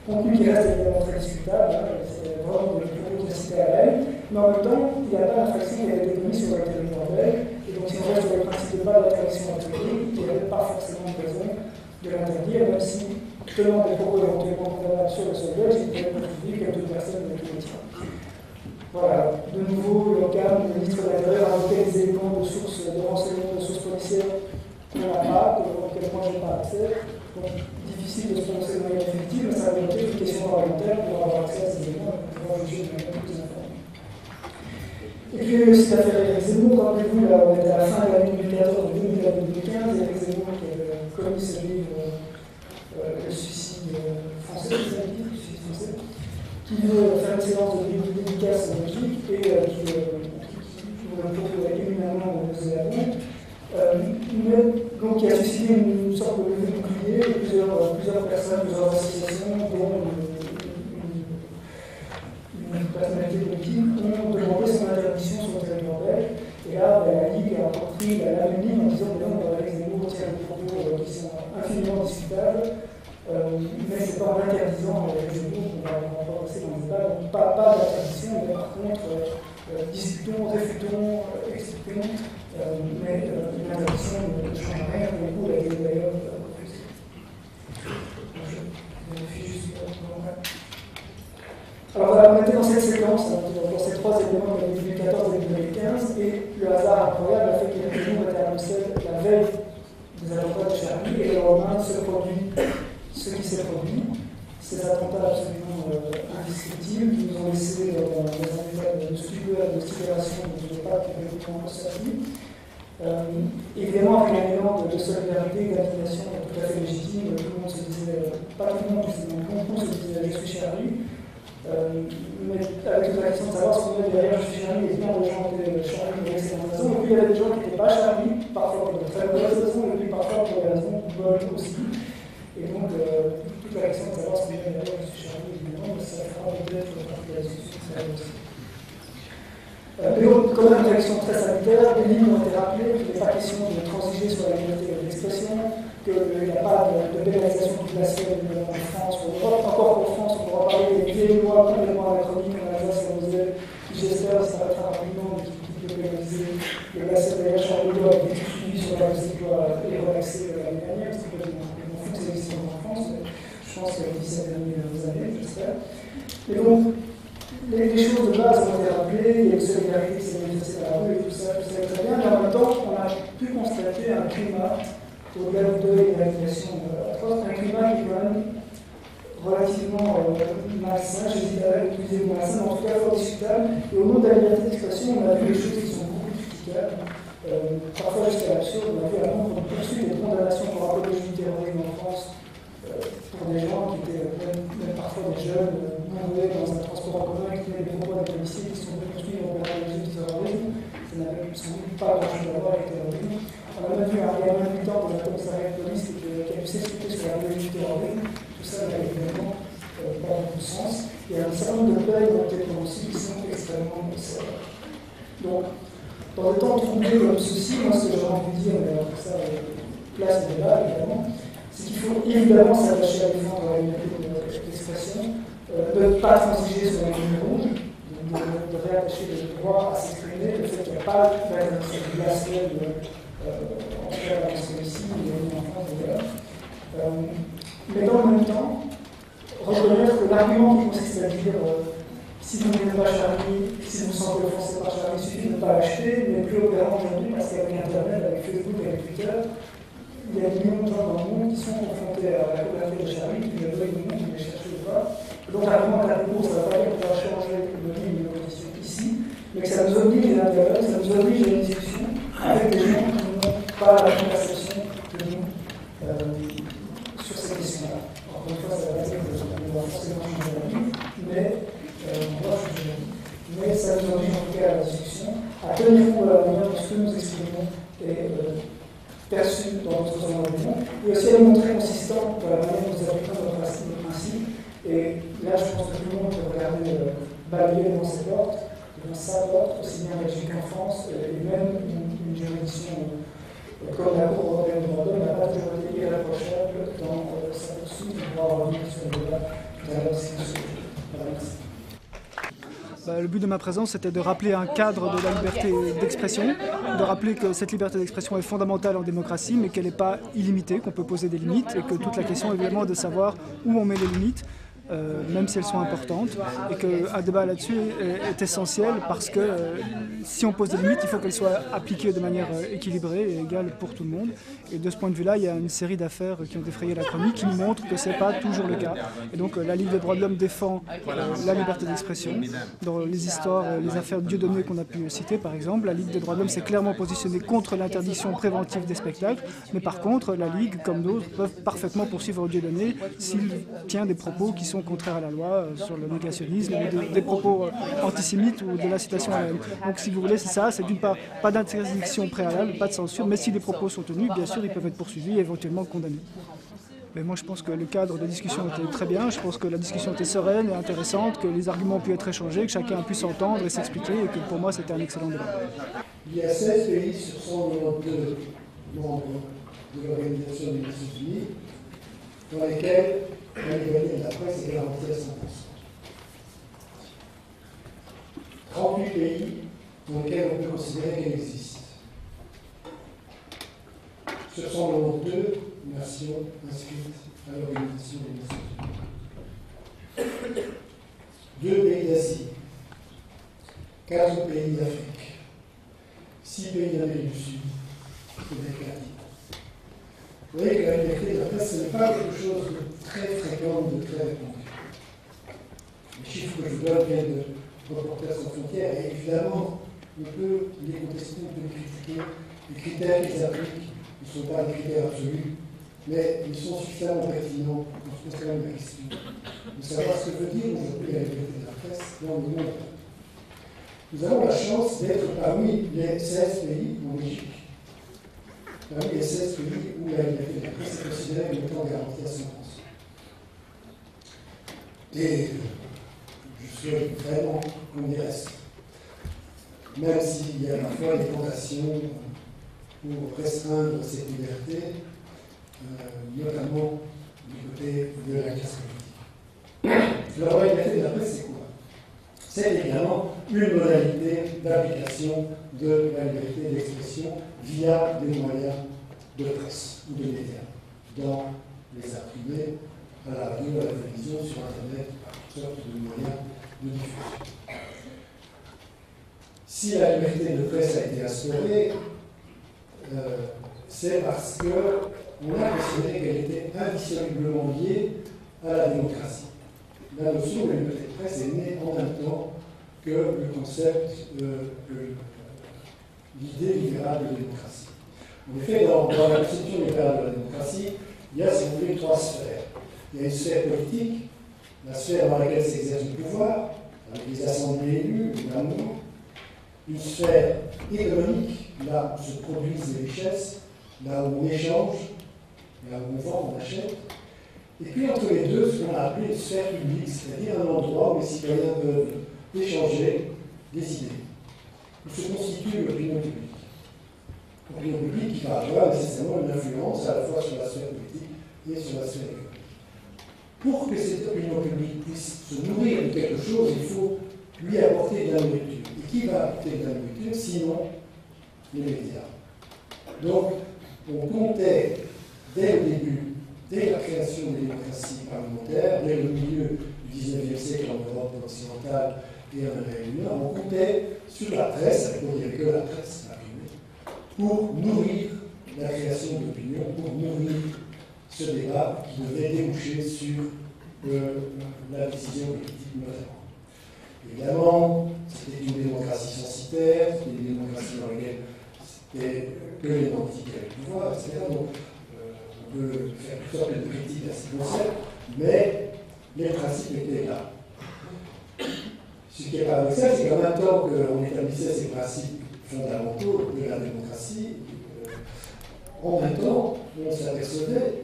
Contenu qui reste évidemment très discutable, c'est vraiment des propos qui cités à elle, mais en même temps, il n'y a pas d'infraction qui a été commise sur le territoire belge, et donc si on reste sur le principe de pas d'infraction à pays, il n'y avait pas forcément de raison de l'interdire, même si, tenant des propos éventuellement condamnables sur le sol belge, il pouvait poursuivre quelques personnes de tous les tiers. Voilà, de nouveau, l'OCAM, le ministre de l'Intérieur, a invoqué des éléments de sources de renseignements, de sources policières qu'on n'a pas, auxquels moi je n'ai pas accès. Donc, difficile de se prononcer de manière effective, mais ça va être une question parlementaire pour avoir accès à ces éléments et pouvoir juger de manière plus informée. Et puis, il y a aussi l'affaire Éric Zemmour. Rappelez-vous, là, on était à la fin de l'année 2014, début de l'année 2015, Éric Zemmour qui avait commis ce livre, le suicide français, qui veut faire une séance de dédicace en Belgique et qui vous le proposerait éminemment de Zélandais, donc qui a suscité une sorte de levée de bouclier, plusieurs personnes, plusieurs associations, dont une personnalité politique, ont demandé son interdiction sur le territoire belge. Et là, la Ligue a repris la même ligne en disant que non, Éric Zemmour tient des propos qui sont infiniment discutables. Mais ce n'est pas en interdisant les Zemmour qu'on va passer dans le débat, donc pas d'interdiction, mais par contre, discutons, réfutons, expliquons, mais une interdiction ne change rien, pour le coup, elle a été d'ailleurs refusée. Je vérifie juste alors voilà, on était dans cette séquence, dans ces trois éléments de 2014 et 2015, et le hasard incroyable a fait que les jours étaient à Bruxelles la veille des attentats de Charlie, et le lendemain se produit ce qui s'est produit, ces attentats absolument indescriptibles qui nous ont laissé dans un état de stupeur, de sidération dont je n'ai pas complètement sorti. Évidemment, avec un élan de solidarité, d'indignation tout à fait légitime, tout le monde se disait, pas tout le monde, justement, tout le monde se disait je suis Charlie. Mais avec toute la question de savoir ce qu'on est derrière je suis Charlie, et bien des gens étaient Charlie pour d'excellentes raisons, et puis il y avait des gens qui n'étaient pas Charlie, parfois pour de très mauvaises raisons, et puis parfois pour des raisons bonnes aussi. Et donc, toute la question de savoir ce qu'on est derrière je suis Charlie, évidemment, ça fera peut-être partie de la discussion. Mais comme une réaction très sanitaire, les lignes ont été rappelées qu'il n'est pas question de transiger sur la liberté d'expression, qu'il n'y a pas de pénalisation du blasphème en France ou en Europe. Encore qu'en France, on pourra parler des vieilles lois complètement anachroniques en Alsace et en Moselle, qui j'espère s'arrêtera rapidement, mais qui peut pénaliser le blasphème des Charles de Gaulle, qui est suivi sur la musique et relaxé l'année dernière, parce que on fout que ça existe en France. Mais je je pense, les 17 dernières années, j'espère. Et donc, les choses de base ont été rappelées, il y a une solidarité qui s'est manifestée par la rue et tout ça très bien, mais en même temps, on a pu constater un climat, au-delà de l'évacuation atroce, un climat qui est quand même relativement malsain, j'hésite à utiliser le mot malsain, mais en tout cas fort discutable. Et au nom de la liberté d'expression, on a vu des choses qui sont beaucoup plus critiquables, parfois jusqu'à l'absurde. On a vu un nombre de poursuites et de condamnations pour apologie du terrorisme en France pour des gens qui étaient même parfois des jeunes, mourus dans un transport en commun, qui tenaient des propos des policiers qui sont poursuivis pour apologie du terrorisme. Ça n'avait sans doute pas grand-chose à voir avec le terrorisme. On a même vu un gars de militant pour la commissariat de police qui a pu s'expliquer sur l'apologie du terrorisme. Tout ça n'a évidemment pas beaucoup de sens. Il y a un certain nombre de peines qui ont été prononcées qui sont extrêmement sévères. Donc, dans des temps troublés comme ceci, moi ce que j'ai envie de dire, mais après ça, place de débat évidemment, c'est qu'il faut évidemment s'attacher à défendre la liberté d'expression, ne pas transiger sur la ligne rouge, de réattacher le droit à s'exprimer, le fait qu'il n'y a pas d'interdiction glaciale en tout cas dans ce ici, il y a en France d'ailleurs. Mais dans le même temps, reconnaître que l'argument qui consiste à dire si vous n'aimez pas Charlie, si vous vous sentez offensé par Charlie, il suffit de ne pas l'acheter, n'est plus opérant aujourd'hui parce qu'avec Internet, avec Facebook et avec Twitter, il y a des millions de gens dans le monde qui sont confrontés à la couverture de Charlie, qui le veulent ou non, qui les cherchent ou pas. Donc l'argument de la réponse, ça ne va pas dire qu'on va changer de ligne de position ici, mais que ça nous oblige à l'intérieur, ça nous oblige à une discussion avec des gens qui n'ont pas la même perception que nous sur ces questions-là. Encore une fois, ça va dire qu'on va forcément changer la vie, mais ça nous oblige en tout cas à la discussion, à tenir compte de la manière dont ce que nous exprimons est perçu dans notre zone du monde, et aussi à nous montrer consistant dans la manière dont nous appliquons notre principe. Et là, je pense que tout le monde peut regarder balayer devant ses portes, devant sa porte, aussi bien en Belgique qu'en France, et même une juridiction comme la Cour européenne des droits de l'homme n'a pas toujours été irréprochable dans sa poursuite. On pourra revenir sur le débat tout à l'heure. Le but de ma présence, c'était de rappeler un cadre de la liberté d'expression, de rappeler que cette liberté d'expression est fondamentale en démocratie, mais qu'elle n'est pas illimitée, qu'on peut poser des limites, et que toute la question évidemment est de savoir où on met les limites, même si elles sont importantes, et qu'un débat là-dessus est essentiel parce que si on pose des limites, il faut qu'elles soient appliquées de manière équilibrée et égale pour tout le monde. Et de ce point de vue-là, il y a une série d'affaires qui ont défrayé la chronique qui nous montrent que ce n'est pas toujours le cas. Et donc la Ligue des droits de l'homme défend la liberté d'expression. Dans les histoires, les affaires Dieudonné qu'on a pu citer par exemple, la Ligue des droits de l'homme s'est clairement positionnée contre l'interdiction préventive des spectacles, mais par contre, la Ligue, comme d'autres, peuvent parfaitement poursuivre Dieudonné s'il tient des propos qui sont contraires à la loi sur le négationnisme, des propos antisémites ou de l'incitation à la haine. Donc si vous voulez, c'est ça, c'est d'une part pas d'interdiction préalable, pas de censure, mais si les propos sont tenus, bien sûr, ils peuvent être poursuivis et éventuellement condamnés. Mais moi je pense que le cadre de discussion était très bien, je pense que la discussion était sereine et intéressante, que les arguments ont pu être échangés, que chacun a pu s'entendre et s'expliquer, et que pour moi c'était un excellent débat. Il y a 16 pays sur 192 membres de l'Organisation des Nations Unies dans lesquels la liberté de la presse est garantie à 100%. 38 pays dans lesquels on peut considérer qu'elle existe. Sur 192 nations inscrites à l'Organisation des Nations Unies. 2 pays d'Asie, 4 pays d'Afrique, 6 pays d'Amérique du Sud et d'Amérique latine. Vous voyez que la liberté de la presse, ce n'est pas quelque chose de très fréquent, de très répandu. Les chiffres que je donne viennent de Reporters sans frontières, et évidemment, on peut les contester, on peut les critiquer. Les critères qu'ils appliquent ne sont pas des critères absolus, mais ils sont suffisamment pertinents pour se poser la question de savoir ce que veut dire aujourd'hui la liberté de la presse dans le monde. Nous avons la chance d'être parmi les 16 pays en Belgique. Parmi les 16 pays où la liberté de la presse est considérée comme étant garantie à 100%. Et je souhaite vraiment qu'on y reste. Même s'il y a parfois des tentations pour restreindre cette liberté, notamment du côté de la classe politique. Alors la liberté de la presse, c'est quoi? C'est évidemment une modalité d'application de la liberté d'expression via des moyens de presse ou de médias, dans les arts privés, à la radio, à la télévision, sur Internet, par toutes sortes de moyens de diffusion. Si la liberté de presse a été instaurée, c'est parce qu'on a considéré qu'elle était indissolublement liée à la démocratie. La notion de liberté de presse est née en même temps que le concept, l'idée libérale de démocratie. En effet, dans la conception libérale de la démocratie, il y a, si vous voulez, trois sphères. Il y a une sphère politique, la sphère dans laquelle s'exerce le pouvoir, avec les assemblées élues, le gouvernement. Une sphère économique, là où se produisent les richesses, là où on échange, là où on vend, on achète. Et puis entre les deux, ce qu'on a appelé une sphère publique, c'est-à-dire un endroit où les citoyens peuvent échanger des idées, où se constitue l'opinion publique. L'opinion publique qui va avoir nécessairement une influence à la fois sur la sphère politique et sur la sphère économique. Pour que cette opinion publique puisse se nourrir de quelque chose, il faut lui apporter de la nourriture. Et qui va apporter de la nourriture, sinon les médias? Donc, on comptait dès le début, dès la création des démocraties parlementaires, dès le milieu du XIXe siècle en Europe occidentale et en Amérique du Nord, on comptait sur la presse, avec il n'y avait que la presse imprimée, pour nourrir la création d'opinion, pour nourrir ce débat qui devait déboucher sur la décision politique notamment. Évidemment, c'était une démocratie censitaire, c'était une démocratie dans laquelle c'était que les nantis qui avaient le pouvoir, etc. Donc, on peut faire toutes sortes de critiques à ce concept, mais les principes étaient là. Ce qui est paradoxal, c'est qu'en même temps qu'on établissait ces principes fondamentaux de la démocratie, en même temps, on s'apercevait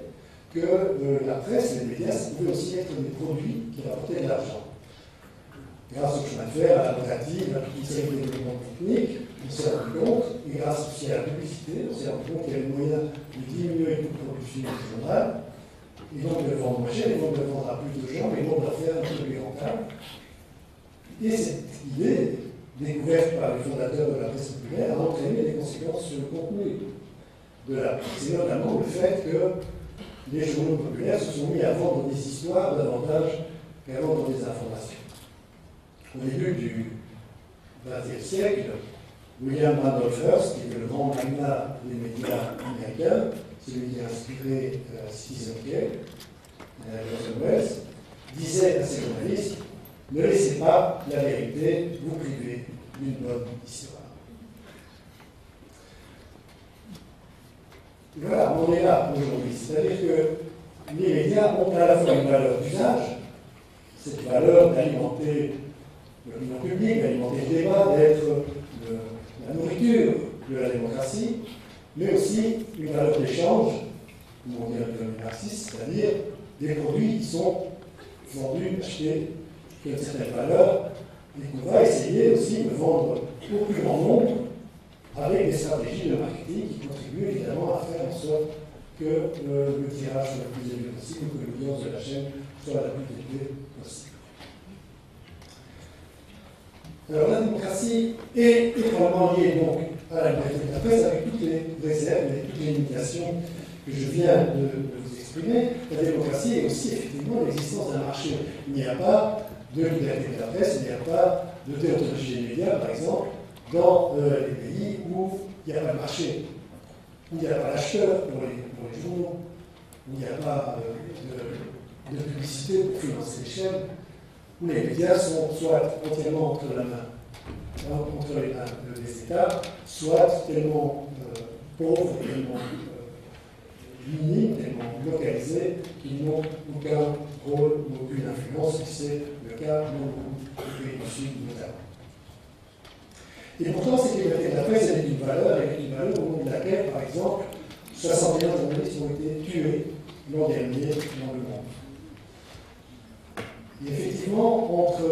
que la presse et les médias, ça pouvait aussi être des produits qui rapportaient de l'argent. Grâce au chemin de fer, à la locative, à toute une série de développements techniques, on s'est rendu compte, et grâce aussi à la publicité, on s'est rendu compte qu'il y avait moyen de diminuer le coût de production du journal, et donc de le vendre moins cher, et donc de le vendre à plus de gens, et donc de le faire un peu plus rentable. Et cette idée, découverte par les fondateurs de la presse populaire, a entraîné des conséquences sur le contenu de la presse. C'est notamment le fait que les journaux populaires se sont mis à vendre des histoires davantage qu'à vendre des informations. Au début du XXe siècle, William Randolph Hearst, qui était le grand magnat des médias américains, celui qui a inspiré Citizen Kane, Orson Welles, disait à ses journalistes: ne laissez pas la vérité vous priver d'une bonne histoire. Voilà, on est là aujourd'hui. C'est-à-dire que les médias ont à la fois une valeur d'usage, cette valeur d'alimenter l'opinion publique, d'alimenter le débat, d'être la nourriture de la démocratie, mais aussi une valeur d'échange, comme on dit dans l'économie marxiste, c'est-à-dire des produits qui sont vendus, achetés, qui ont une certaine valeur, et qu'on va essayer aussi de vendre au plus grand nombre avec des stratégies de marketing qui contribuent évidemment à faire en sorte que le tirage soit le plus élevé possible, que l'audience de la chaîne soit la plus élevée possible. Alors la démocratie est étroitement liée donc à la liberté de la presse avec toutes les réserves et toutes les limitations que je viens de vous exprimer. La démocratie est aussi effectivement l'existence d'un marché. Il n'y a pas de liberté de la presse, il n'y a pas de déontologie des médias, par exemple, dans les pays où il n'y a pas de marché, où il n'y a pas d'acheteur pour les journaux, où il n'y a pas de publicité pour financer les chaînes, où les médias sont soit entièrement entre les mains des États, soit tellement pauvres, tellement minimes, tellement localisés, qu'ils n'ont aucun rôle, aucune influence, et c'est le cas dans beaucoup de pays du Sud notamment. Et pourtant, cette liberté de la presse, elle est une valeur au nom de laquelle, par exemple, 61 journalistes ont été tués l'an dernier dans le monde. Et effectivement, entre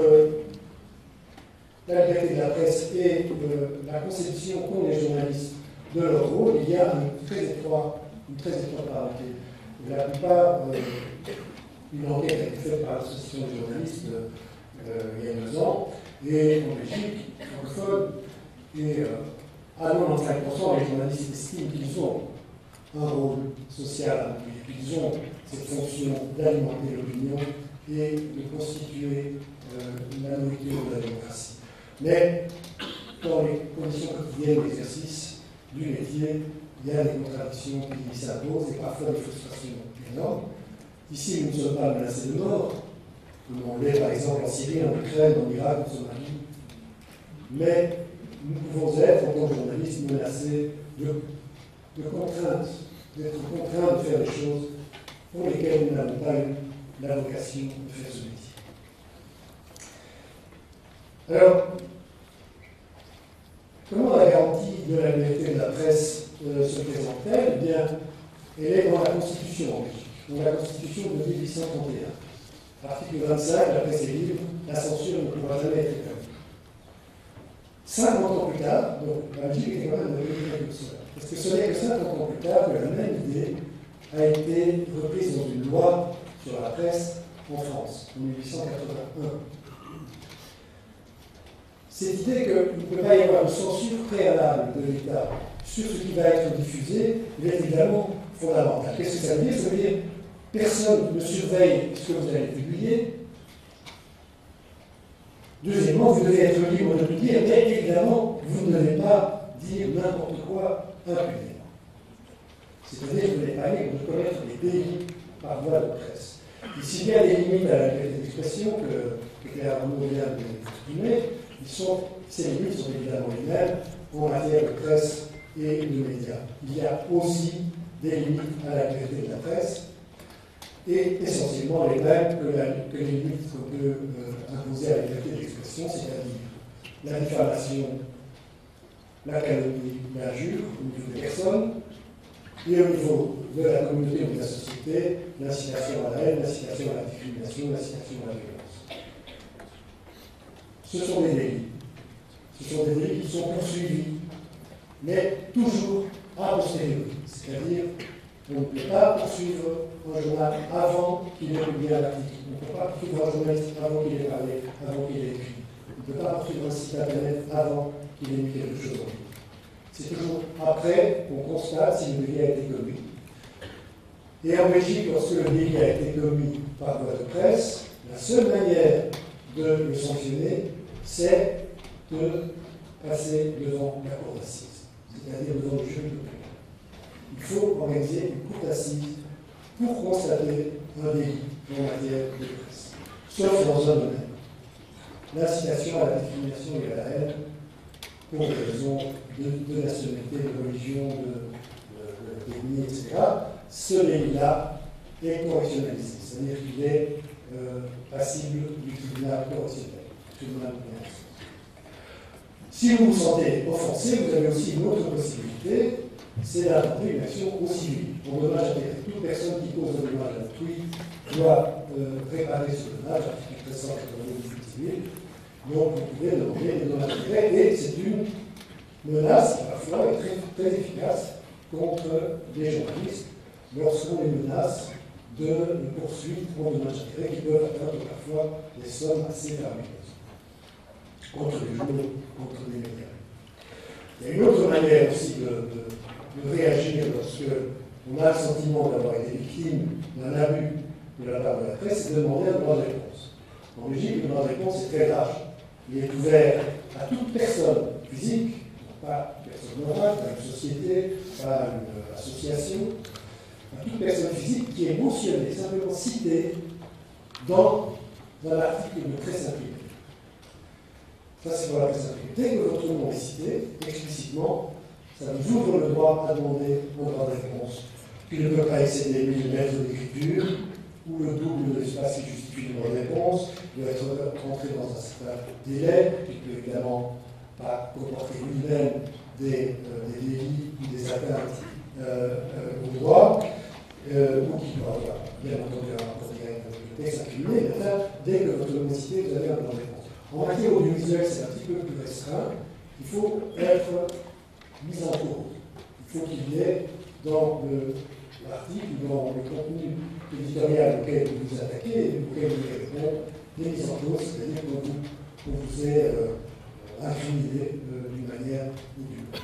la liberté de la presse et la conception qu'ont les journalistes de leur rôle, il y a une très étroite parenté. La plupart, une enquête a été faite par l'association des journalistes il y a 2 ans, et en Belgique, francophone, et à 95%, les journalistes estiment qu'ils ont un rôle social à remplir. Ils ont cette fonction d'alimenter l'opinion et de constituer la nourriture de la démocratie. Mais dans les conditions quotidiennes d'exercice du métier, il y a des contradictions qui s'imposent et parfois des frustrations énormes. Ici, nous ne sommes pas menacés de mort, comme on l'est par exemple en Syrie, en Ukraine, en Irak, en Somalie. Mais nous pouvons être, en tant que journalistes, menacés de contraintes, d'être contraints de faire des choses pour lesquelles nous n'avons pas eu la vocation de faire ce métier. Alors, comment la garantie de la liberté de la presse se présente-t-elle? Eh bien, elle est dans la Constitution en Belgique, dans la Constitution de 1831. Article 25, la presse est libre, la censure ne pourra jamais être établie. 50 ans plus tard, donc la Belgique était quand même un pays comme cela. Parce que ce n'est que 50 ans plus tard que la même idée a été reprise dans une loi sur la presse en France, en 1881. Cette idée qu'il ne peut pas y avoir de censure préalable de l'État sur ce qui va être diffusé, elle est évidemment fondamentale. Qu'est-ce que ça veut dire? Ça veut dire que personne ne surveille ce que vous allez publier. Deuxièmement, vous devez être libre de tout dire, mais évidemment, vous ne devez pas dire n'importe quoi impunément. C'est-à-dire que vous n'êtes pas libre de commettre des délits par voie de presse. Ici, il y a des limites à la liberté d'expression que Claire Arnaud vient d'exprimer. Ces limites sont évidemment les mêmes en matière de presse et de médias. Il y a aussi des limites à la liberté de la presse, et essentiellement les mêmes que les limites qu'on peut imposer à la liberté d'expression, c'est-à-dire la diffamation, la calomnie, l'injure au niveau des personnes, et au niveau de la communauté ou de la société, l'incitation à la haine, l'incitation à la discrimination, l'incitation à la violence. Ce sont des délits. Ce sont des délits qui sont poursuivis, mais toujours a posteriori. C'est-à-dire, on ne peut pas poursuivre un journal avant qu'il ait publié un article. On ne peut pas poursuivre un journaliste avant qu'il ait parlé, avant qu'il ait écrit. On ne peut pas poursuivre un site internet avant qu'il ait mis quelque chose en ligne. C'est toujours après qu'on constate si le délit a été commis. Et en Belgique, lorsque le délit a été commis par voie de presse, la seule manière de le sanctionner, c'est de passer devant la cour d'assises, c'est-à-dire devant le juge de pénal. Il faut organiser une cour d'assises pour constater un délit en matière de presse, sauf dans un domaine. L'incitation à la discrimination et à la haine pour des raisons de nationalité, de religion, d'ethnie, etc. Ce délit-là est correctionnalisé, c'est-à-dire qu'il est passible du tribunal correctionnel, tribunal de pénal. Si vous vous sentez offensé, vous avez aussi une autre possibilité, c'est d'intenter une action au civil, pour dommage intérêt. Toute personne qui cause un dommage à autrui doit réparer ce dommage, article 1382 du Code civil. Donc vous pouvez demander des dommages intérêts, et c'est une menace qui parfois est très, très efficace contre les journalistes lorsqu'on les menace de poursuites pour dommages intérêts qui peuvent atteindre parfois des sommes assez faramineuses contre les journaux, contre les médias. Il y a une autre manière aussi de réagir lorsque on a le sentiment d'avoir été victime d'un abus de la part de la presse, c'est de demander un droit de réponse. En Belgique, le droit de réponse est très large. Il est ouvert à toute personne physique, pas une personne morale, pas une société, pas une association, à toute personne physique qui est mentionnée, simplement citée dans un article de presse imprimée. Ça, c'est pour la presse imprimée. Dès que votre nom est cité, explicitement, ça vous ouvre le droit à demander un droit de réponse, qui ne peut pas excéder 1000 mètres d'écriture, ou le double de l'espace qui justifie le droit de réponse, il doit être rentré dans un certain délai, qui ne peut évidemment pas comporter lui-même des délits ou des atteintes au droit, ou qui doit avoir, bien entendu, un rapport direct avec le texte incriminé, mais enfin, dès que votre nom est cité, vous avez un droit de réponse. En matière audiovisuelle, c'est un petit peu plus restreint. Il faut être mis en cause. Il faut qu'il y ait dans l'article, dans le contenu éditorial auquel vous vous attaquez et auquel vous répondez, des mises en cause, c'est-à-dire qu'on vous ait incriminé d'une manière ou d'une autre.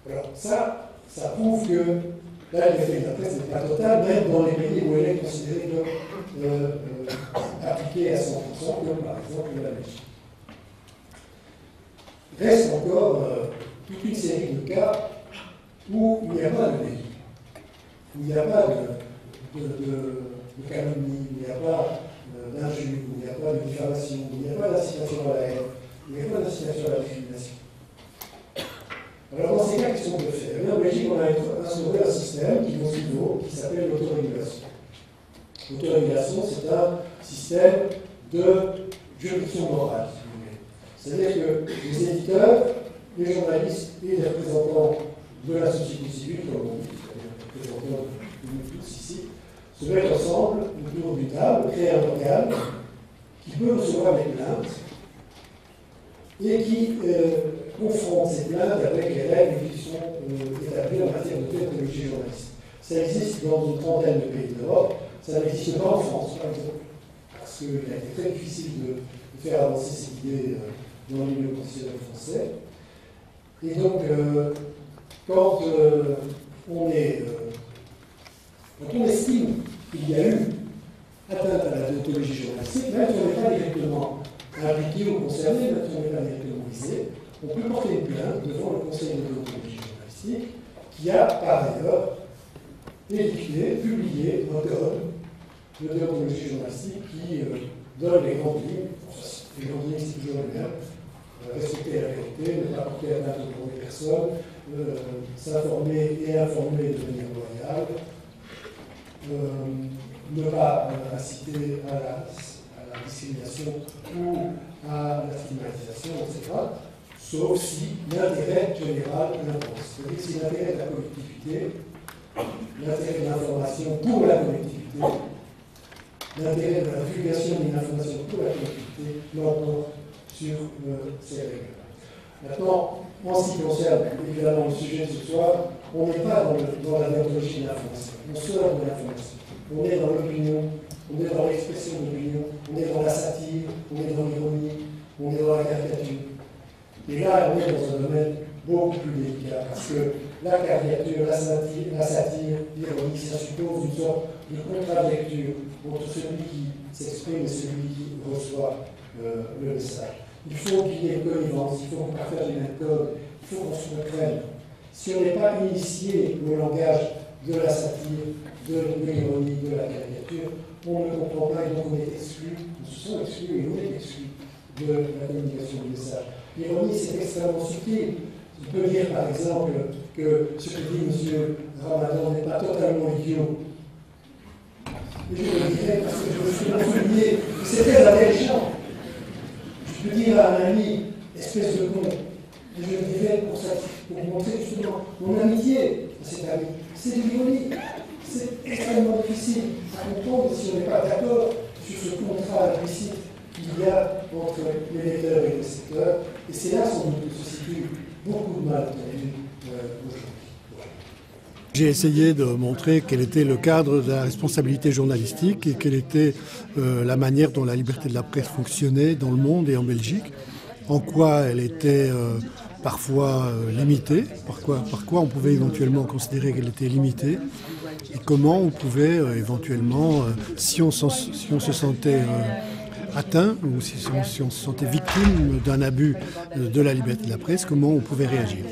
Alors ça prouve que la liberté de la presse n'est pas totale, même dans les pays où elle est considérée comme appliquée à 100%, comme par exemple la Belgique. Reste encore toute une série de cas où il n'y a pas de délit, où il n'y a pas de calomnie, où il n'y a pas d'injure, où il n'y a pas de diffamation, où il n'y a pas d'incitation à la haine, où il n'y a pas d'incitation à la discrimination. Alors dans ces cas, qu'est-ce qu'on peut faire? En Belgique, on a instauré un système qui est nouveau, qui s'appelle l'autorégulation. L'autorégulation, c'est un système de juridiction morale, si vous voulez. C'est-à-dire que les éditeurs, les journalistes et les représentants de la société civile, comme on dit, c'est-à-dire les représentants de nous tous ici, se mettent ensemble autour d'une table, créer un organe qui peut recevoir des plaintes et qui confronte ces plaintes avec les règles qui sont établies en matière de déontologie journalistique. Ça existe dans une trentaine de pays d'Europe, ça n'existe pas en France, par exemple, parce qu'il a été très difficile de faire avancer cette idée dans le milieu constitutionnel français. Et donc, quand on estime qu'il y a eu atteinte à la déontologie journalistique, même si on n'est pas directement impliqué ou concerné, même si on n'est pas directement visé, on peut porter une plainte devant le Conseil de déontologie journalistique qui a par ailleurs édicté, publié un code de déontologie journalistique qui donne les grandes lignes. Les grandes lignes, c'est toujours les mêmes. Respecter la vérité, ne pas porter atteinte aux droits des personnes, s'informer et informer de manière loyale, ne pas inciter à la discrimination ou à la stigmatisation, etc., sauf si l'intérêt général l'impose. C'est-à-dire si l'intérêt de la collectivité, l'intérêt de l'information pour la collectivité, l'intérêt de la divulgation d'une information pour la collectivité l'emporte sur ces règles. Maintenant, en ce qui concerne évidemment le sujet de ce soir, on n'est pas dans la déontologie de l'information, on sort de l'information. On est dans l'opinion, on est dans l'expression de l'opinion, on est dans la satire, on est dans l'ironie, on est dans la caricature. Et là, on est dans un domaine beaucoup plus délicat, parce que la caricature, la satire, l'ironie, ça suppose une sorte de contrat-lecture entre celui qui s'exprime et celui qui reçoit le message. Il faut qu'il y ait une connivence, il faut qu'on partage les mêmes codes, il faut qu'on se comprenne. Si on n'est pas initié au langage de la satire, de l'ironie, de la caricature, on ne comprend pas et donc on est exclu, on se sent exclu et on est exclu de la communication du message. L'ironie, c'est extrêmement subtil. On peut dire par exemple que ce que dit M. Ramadan n'est pas totalement idiot. Et je le dirais parce que je me suis souligné que c'est très intelligent. Je peux dire à un ami, espèce de con, et je le dirais pour montrer justement mon amitié à cet ami. C'est de l'ironie. C'est extrêmement difficile à comprendre si on n'est pas d'accord sur ce contrat implicite qu'il y a entre les lecteurs et les récepteurs. Et c'est là sans doute que se situe beaucoup de malentendus aujourd'hui. J'ai essayé de montrer quel était le cadre de la responsabilité journalistique et quelle était la manière dont la liberté de la presse fonctionnait dans le monde et en Belgique, en quoi elle était parfois limitée, par quoi on pouvait éventuellement considérer qu'elle était limitée, et comment on pouvait éventuellement, si on se sentait atteint ou si on se sentait victime d'un abus de la liberté de la presse, comment on pouvait réagir.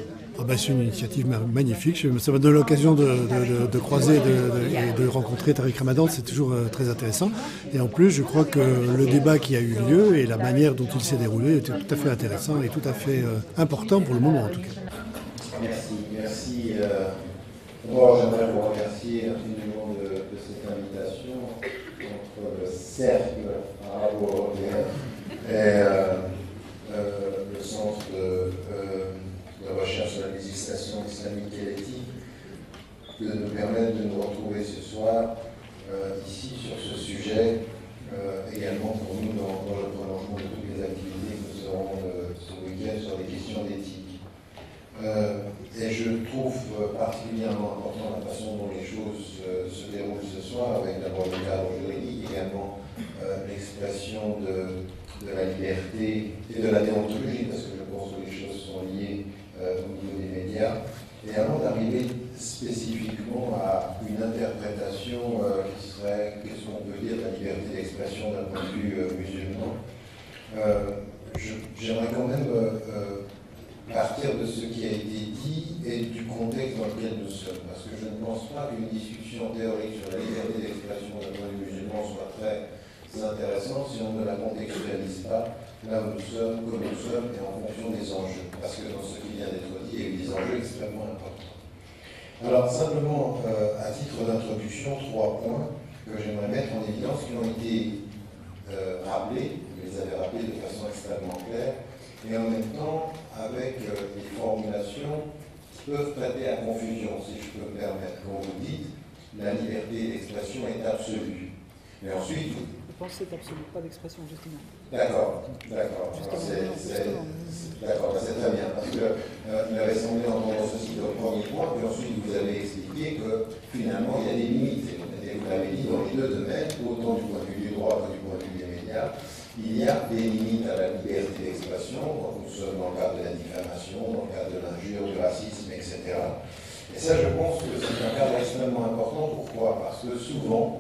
C'est une initiative magnifique. Ça m'a donné l'occasion de croiser et de rencontrer Tariq Ramadan. C'est toujours très intéressant. Et en plus, je crois que le débat qui a eu lieu et la manière dont il s'est déroulé était tout à fait intéressant et tout à fait important pour le moment en tout cas. Merci. D'abord, j'aimerais vous remercier infiniment de cette invitation entre le cercle arabo-européen et le centre de recherche sur la législation islamique et éthique, de nous permettre de nous retrouver ce soir ici sur ce sujet, également pour nous dans le prolongement de toutes les activités que nous aurons ce week-end sur les questions d'éthique. Et je trouve particulièrement important la façon dont les choses se déroulent ce soir, avec d'abord le cadre juridique, également l'expression de la liberté et de la déontologie, parce que je pense que les choses sont liées au niveau des médias. Et avant d'arriver spécifiquement à à une interprétation qui serait, qu'est-ce qu'on peut dire de la liberté d'expression d'un point de vue musulman. J'aimerais quand même partir de ce qui a été dit et du contexte dans lequel nous sommes, parce que je ne pense pas qu'une discussion théorique sur la liberté d'expression d'un point de vue musulman soit très intéressante si on ne la contextualise pas là où nous sommes, comme nous sommes, et en fonction des enjeux, parce que dans ce qui vient d'être dit, il y a eu des enjeux extrêmement importants. Alors, simplement, à titre d'introduction, 3 points que j'aimerais mettre en évidence qui ont été rappelés, vous les avez rappelés de façon extrêmement claire, et en même temps avec des formulations qui peuvent prêter à confusion, si je peux me permettre. Quand vous dites la liberté d'expression est absolue. Mais ensuite, Je pense que c'est absolu, pas d'expression, justement. d'accord. D'accord, c'est très bien, parce que il avait semblé entendre ceci dans le premier point, puis ensuite vous avez expliqué que finalement il y a des limites, et vous l'avez dit dans les deux domaines, autant du point de vue du droit que du point de vue des médias, il y a des limites à la liberté d'expression, nous sommes dans le cadre de la diffamation, dans le cadre de l'injure, du racisme, etc. Et ça, je pense que c'est un cadre extrêmement important. Pourquoi? Parce que souvent,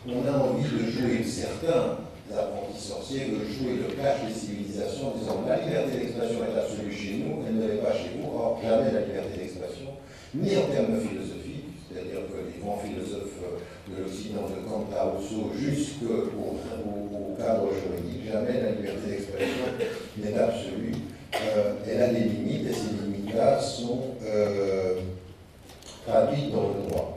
on a envie de jouer, certains apprentis sorciers veulent jouer le clash des civilisations en disant la liberté d'expression est absolue chez nous, elle ne l'est pas chez vous. Or, jamais la liberté d'expression, ni en termes philosophiques, c'est-à-dire que les grands philosophes de l'Occident, de Kant à Rousseau, jusqu'au cadre juridique, jamais la liberté d'expression n'est absolue. Elle a des limites, et ces limites-là sont traduites dans le droit.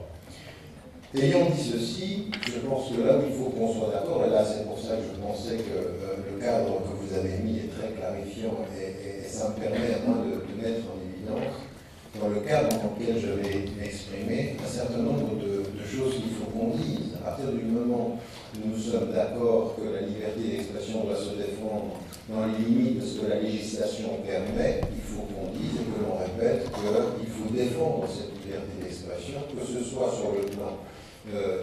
Ayant dit ceci, je pense que là où il faut qu'on soit d'accord, et là c'est pour ça que je pensais que le cadre que vous avez mis est très clarifiant et ça me permet à moi de mettre en évidence, dans le cadre dans lequel je vais m'exprimer, un certain nombre de choses qu'il faut qu'on dise. À partir du moment où nous sommes d'accord que la liberté d'expression doit se défendre dans les limites de ce que la législation permet, il faut qu'on dise et que l'on répète qu'il faut défendre cette liberté d'expression, que ce soit sur le plan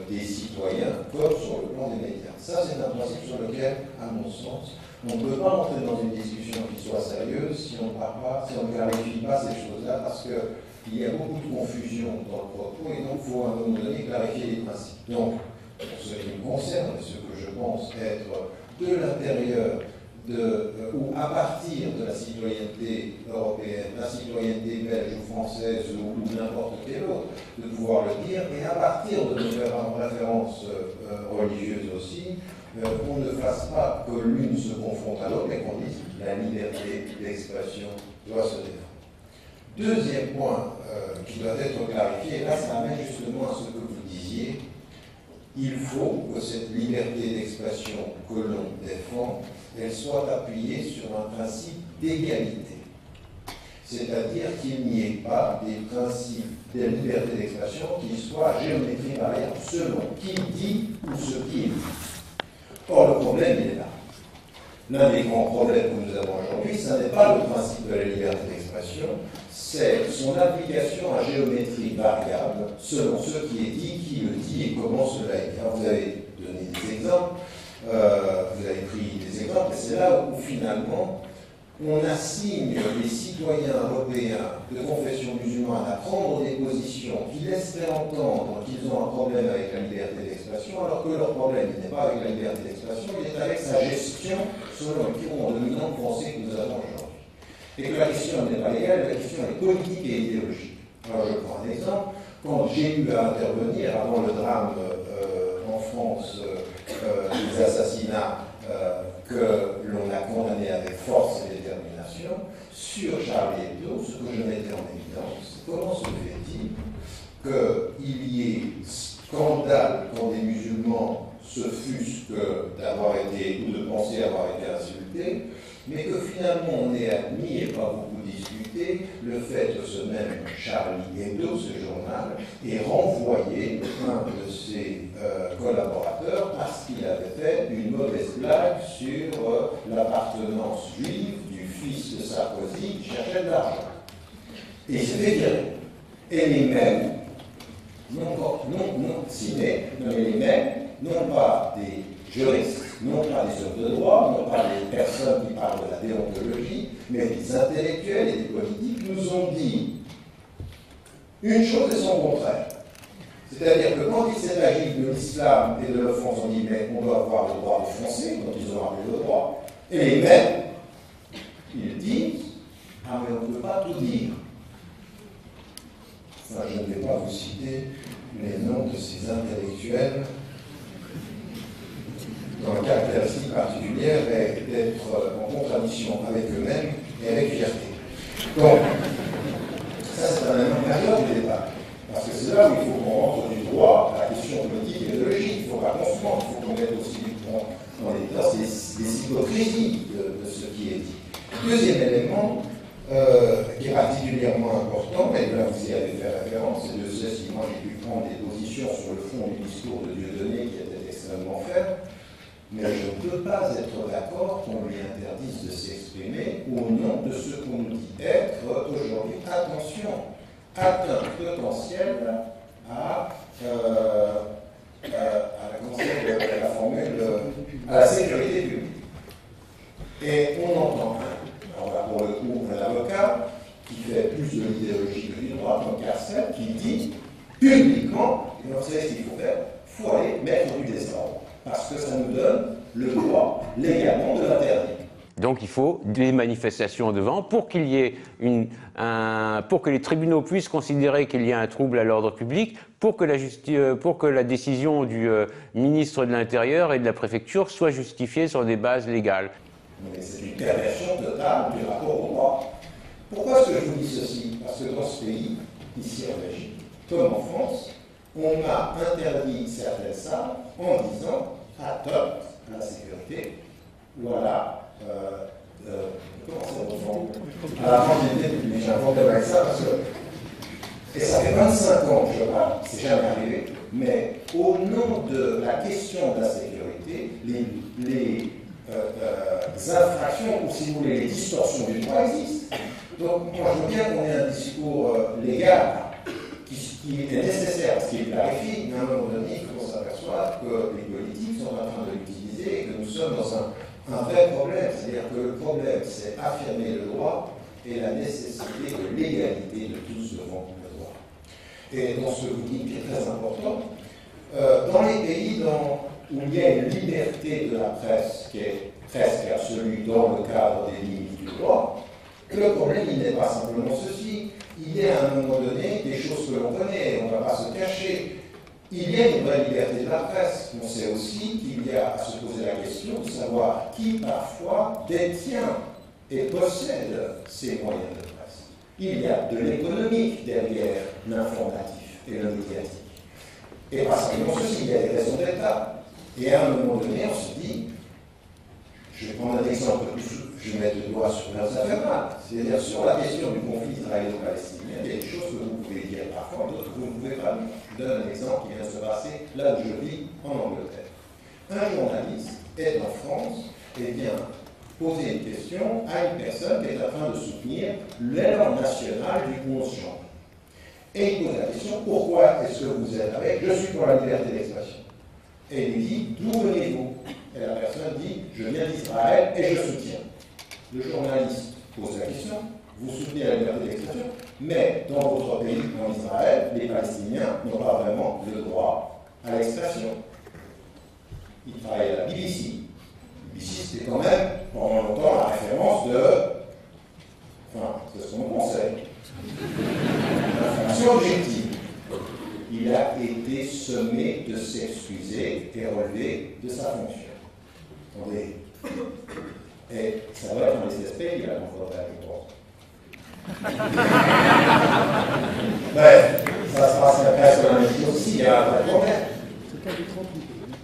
des citoyens comme sur le plan des médias. Ça, c'est un principe sur lequel, à mon sens, on ne peut pas entrer dans une discussion qui soit sérieuse si on ne clarifie pas ces choses-là, parce qu'il y a beaucoup de confusion dans le propos, et donc il faut à un moment donné clarifier les principes. Donc, pour ce qui me concerne, et ce que je pense être de l'intérieur ou à partir de la citoyenneté européenne, la citoyenneté belge ou française ou n'importe quelle autre, de pouvoir le dire, et à partir de nos références religieuses aussi, qu'on ne fasse pas que l'une se confronte à l'autre, mais qu'on dise la liberté d'expression doit se défendre. Deuxième point qui doit être clarifié, et là ça amène justement à ce que vous disiez, il faut que cette liberté d'expression que l'on défend, elle soit appuyée sur un principe d'égalité. C'est-à-dire qu'il n'y ait pas des principes de liberté d'expression qui soient à géométrie variable selon qui dit ou ce qui est dit. Or, le problème, il est là. L'un des grands problèmes que nous avons aujourd'hui, ce n'est pas le principe de la liberté d'expression, c'est son application à géométrie variable selon ce qui est dit, qui le dit et comment cela est dit. Alors, vous avez donné des exemples. Vous avez pris des exemples, et c'est là où finalement on assigne les citoyens européens de confession musulmane à prendre des positions qui laisseraient entendre qu'ils ont un problème avec la liberté d'expression, alors que leur problème n'est pas avec la liberté d'expression, il est avec sa gestion selon le courant dominant français que nous avons aujourd'hui. Et que la question n'est pas légale, la question est politique et idéologique. Alors je prends un exemple. Quand j'ai eu à intervenir avant le drame en France des assassinats que l'on a condamnés avec force et détermination, sur Charlie Hebdo, ce que je mettais en évidence, comment se fait-il qu'il y ait scandale quand des musulmans se fusquent d'avoir été ou de penser avoir été insultés, mais que finalement on ait admis et pas beaucoup discuté le fait que ce même Charlie Hebdo, ce journal, ait renvoyé un de ses collaborateurs parce qu'il avait fait une mauvaise blague sur l'appartenance juive du fils de Sarkozy qui cherchait de l'argent. Et il s'est fait virer. Et les mêmes, les mêmes, non pas des juristes, non pas des hommes de droit, non pas des personnes qui parlent de la déontologie, mais des intellectuels et des politiques nous ont dit une chose et son contraire. C'est-à-dire que quand il s'est agi de l'islam et de l'offense, on dit mais on doit avoir le droit de foncer, donc ils ont appelé le droit. Et les mêmes, ils disent ah mais on ne peut pas tout dire. Enfin, je ne vais pas vous citer les noms de ces intellectuels dont la caractéristique particulière est d'être en contradiction avec eux-mêmes et avec fierté. Donc, ça c'est un élément majeur du débat. Parce que c'est là où il faut qu'on rentre du droit à la question politique et idéologique. Il ne faut pas qu'on se mente, il faut qu'on mette aussi dans les temps des hypocrisies de ce qui est dit. Deuxième élément, qui est particulièrement important, et là vous y avez fait référence, et de ceci, moi j'ai pu prendre des positions sur le fond du discours de Dieudonné qui était extrêmement ferme, mais je ne peux pas être d'accord qu'on lui interdise de s'exprimer au nom de ce qu'on nous dit être aujourd'hui. Attention, atteinte potentielle à la formule, à la sécurité publique. Et on entend, alors là pour le coup, un avocat qui fait plus de l'idéologie que du droit, comme Carcel, qui dit publiquement, et vous savez ce qu'il faut faire, il faut aller mettre du désordre, parce que ça nous donne le droit légalement de l'interdire. Donc il faut des manifestations devant pour qu'il y ait pour que les tribunaux puissent considérer qu'il y a un trouble à l'ordre public, pour que la décision du ministre de l'Intérieur et de la préfecture soit justifiée sur des bases légales. Mais c'est une perversion totale du rapport au droit. Pourquoi est-ce que je vous dis ceci? Parce que dans ce pays, ici en Belgique, comme en France, on a interdit certaines salles en disant atteinte à la sécurité, voilà. Comment ça à la fin mais j'invente avec ça parce que. Et ça fait 25 ans que je parle, c'est jamais arrivé, mais au nom de la question de la sécurité, les infractions, ou si vous voulez, les distorsions du droit existent. Donc, moi, je veux bien qu'on ait un discours légal qui est nécessaire, parce qu'il clarifie, mais à un moment donné, il faut s'apercevoir que les politiques sont en train de l'utiliser et que nous sommes dans un vrai problème. C'est-à-dire que le problème, c'est affirmer le droit et la nécessité de l'égalité de tous devant le droit. Et dans ce que vous dites, qui est très important, dans les pays où il y a une liberté de la presse qui est presque absolue dans le cadre des limites du droit, le problème, il n'est pas simplement ceci. Il y a à un moment donné des choses que l'on connaît, on ne va pas se cacher. Il y a une vraie liberté de la presse. On sait aussi qu'il y a à se poser la question de savoir qui parfois détient et possède ces moyens de presse. Il y a de l'économique derrière l'informatif et le médiatique. Et pas simplement ceci, il y a des raisons d'État. Et à un moment donné, on se dit, je vais prendre un exemple plus, je vais mettre le doigt sur les affaires mal. C'est-à-dire sur la question du conflit israélo-palestinien, il y a des choses que vous pouvez dire parfois, d'autres que vous ne pouvez pas dire. Je donne un exemple qui vient de se passer là où je vis, en Angleterre. Un journaliste est en France et vient poser une question à une personne qui est en train de soutenir l'élan national du 11 juin. Et il pose la question, pourquoi est-ce que vous êtes avec? Je suis pour la liberté d'expression. Et il lui dit, d'où venez-vous? Et la personne dit, je viens d'Israël et je soutiens. Le journaliste pose la question, vous soutenez la liberté d'expression, mais dans votre pays, en Israël, les Palestiniens n'ont pas vraiment le droit à l'expression. Il travaille à la BBC. BBC, c'était quand même, pendant longtemps, la référence de... Enfin, c'est ce qu'on conseille. L'information objective. Il a été sommé de s'excuser et relever de sa fonction. Attendez. Et ça doit être un des aspects qu'il a rencontré avec moi. Bref, ça se passe presque la même chose aussi, il y a un vrai problème.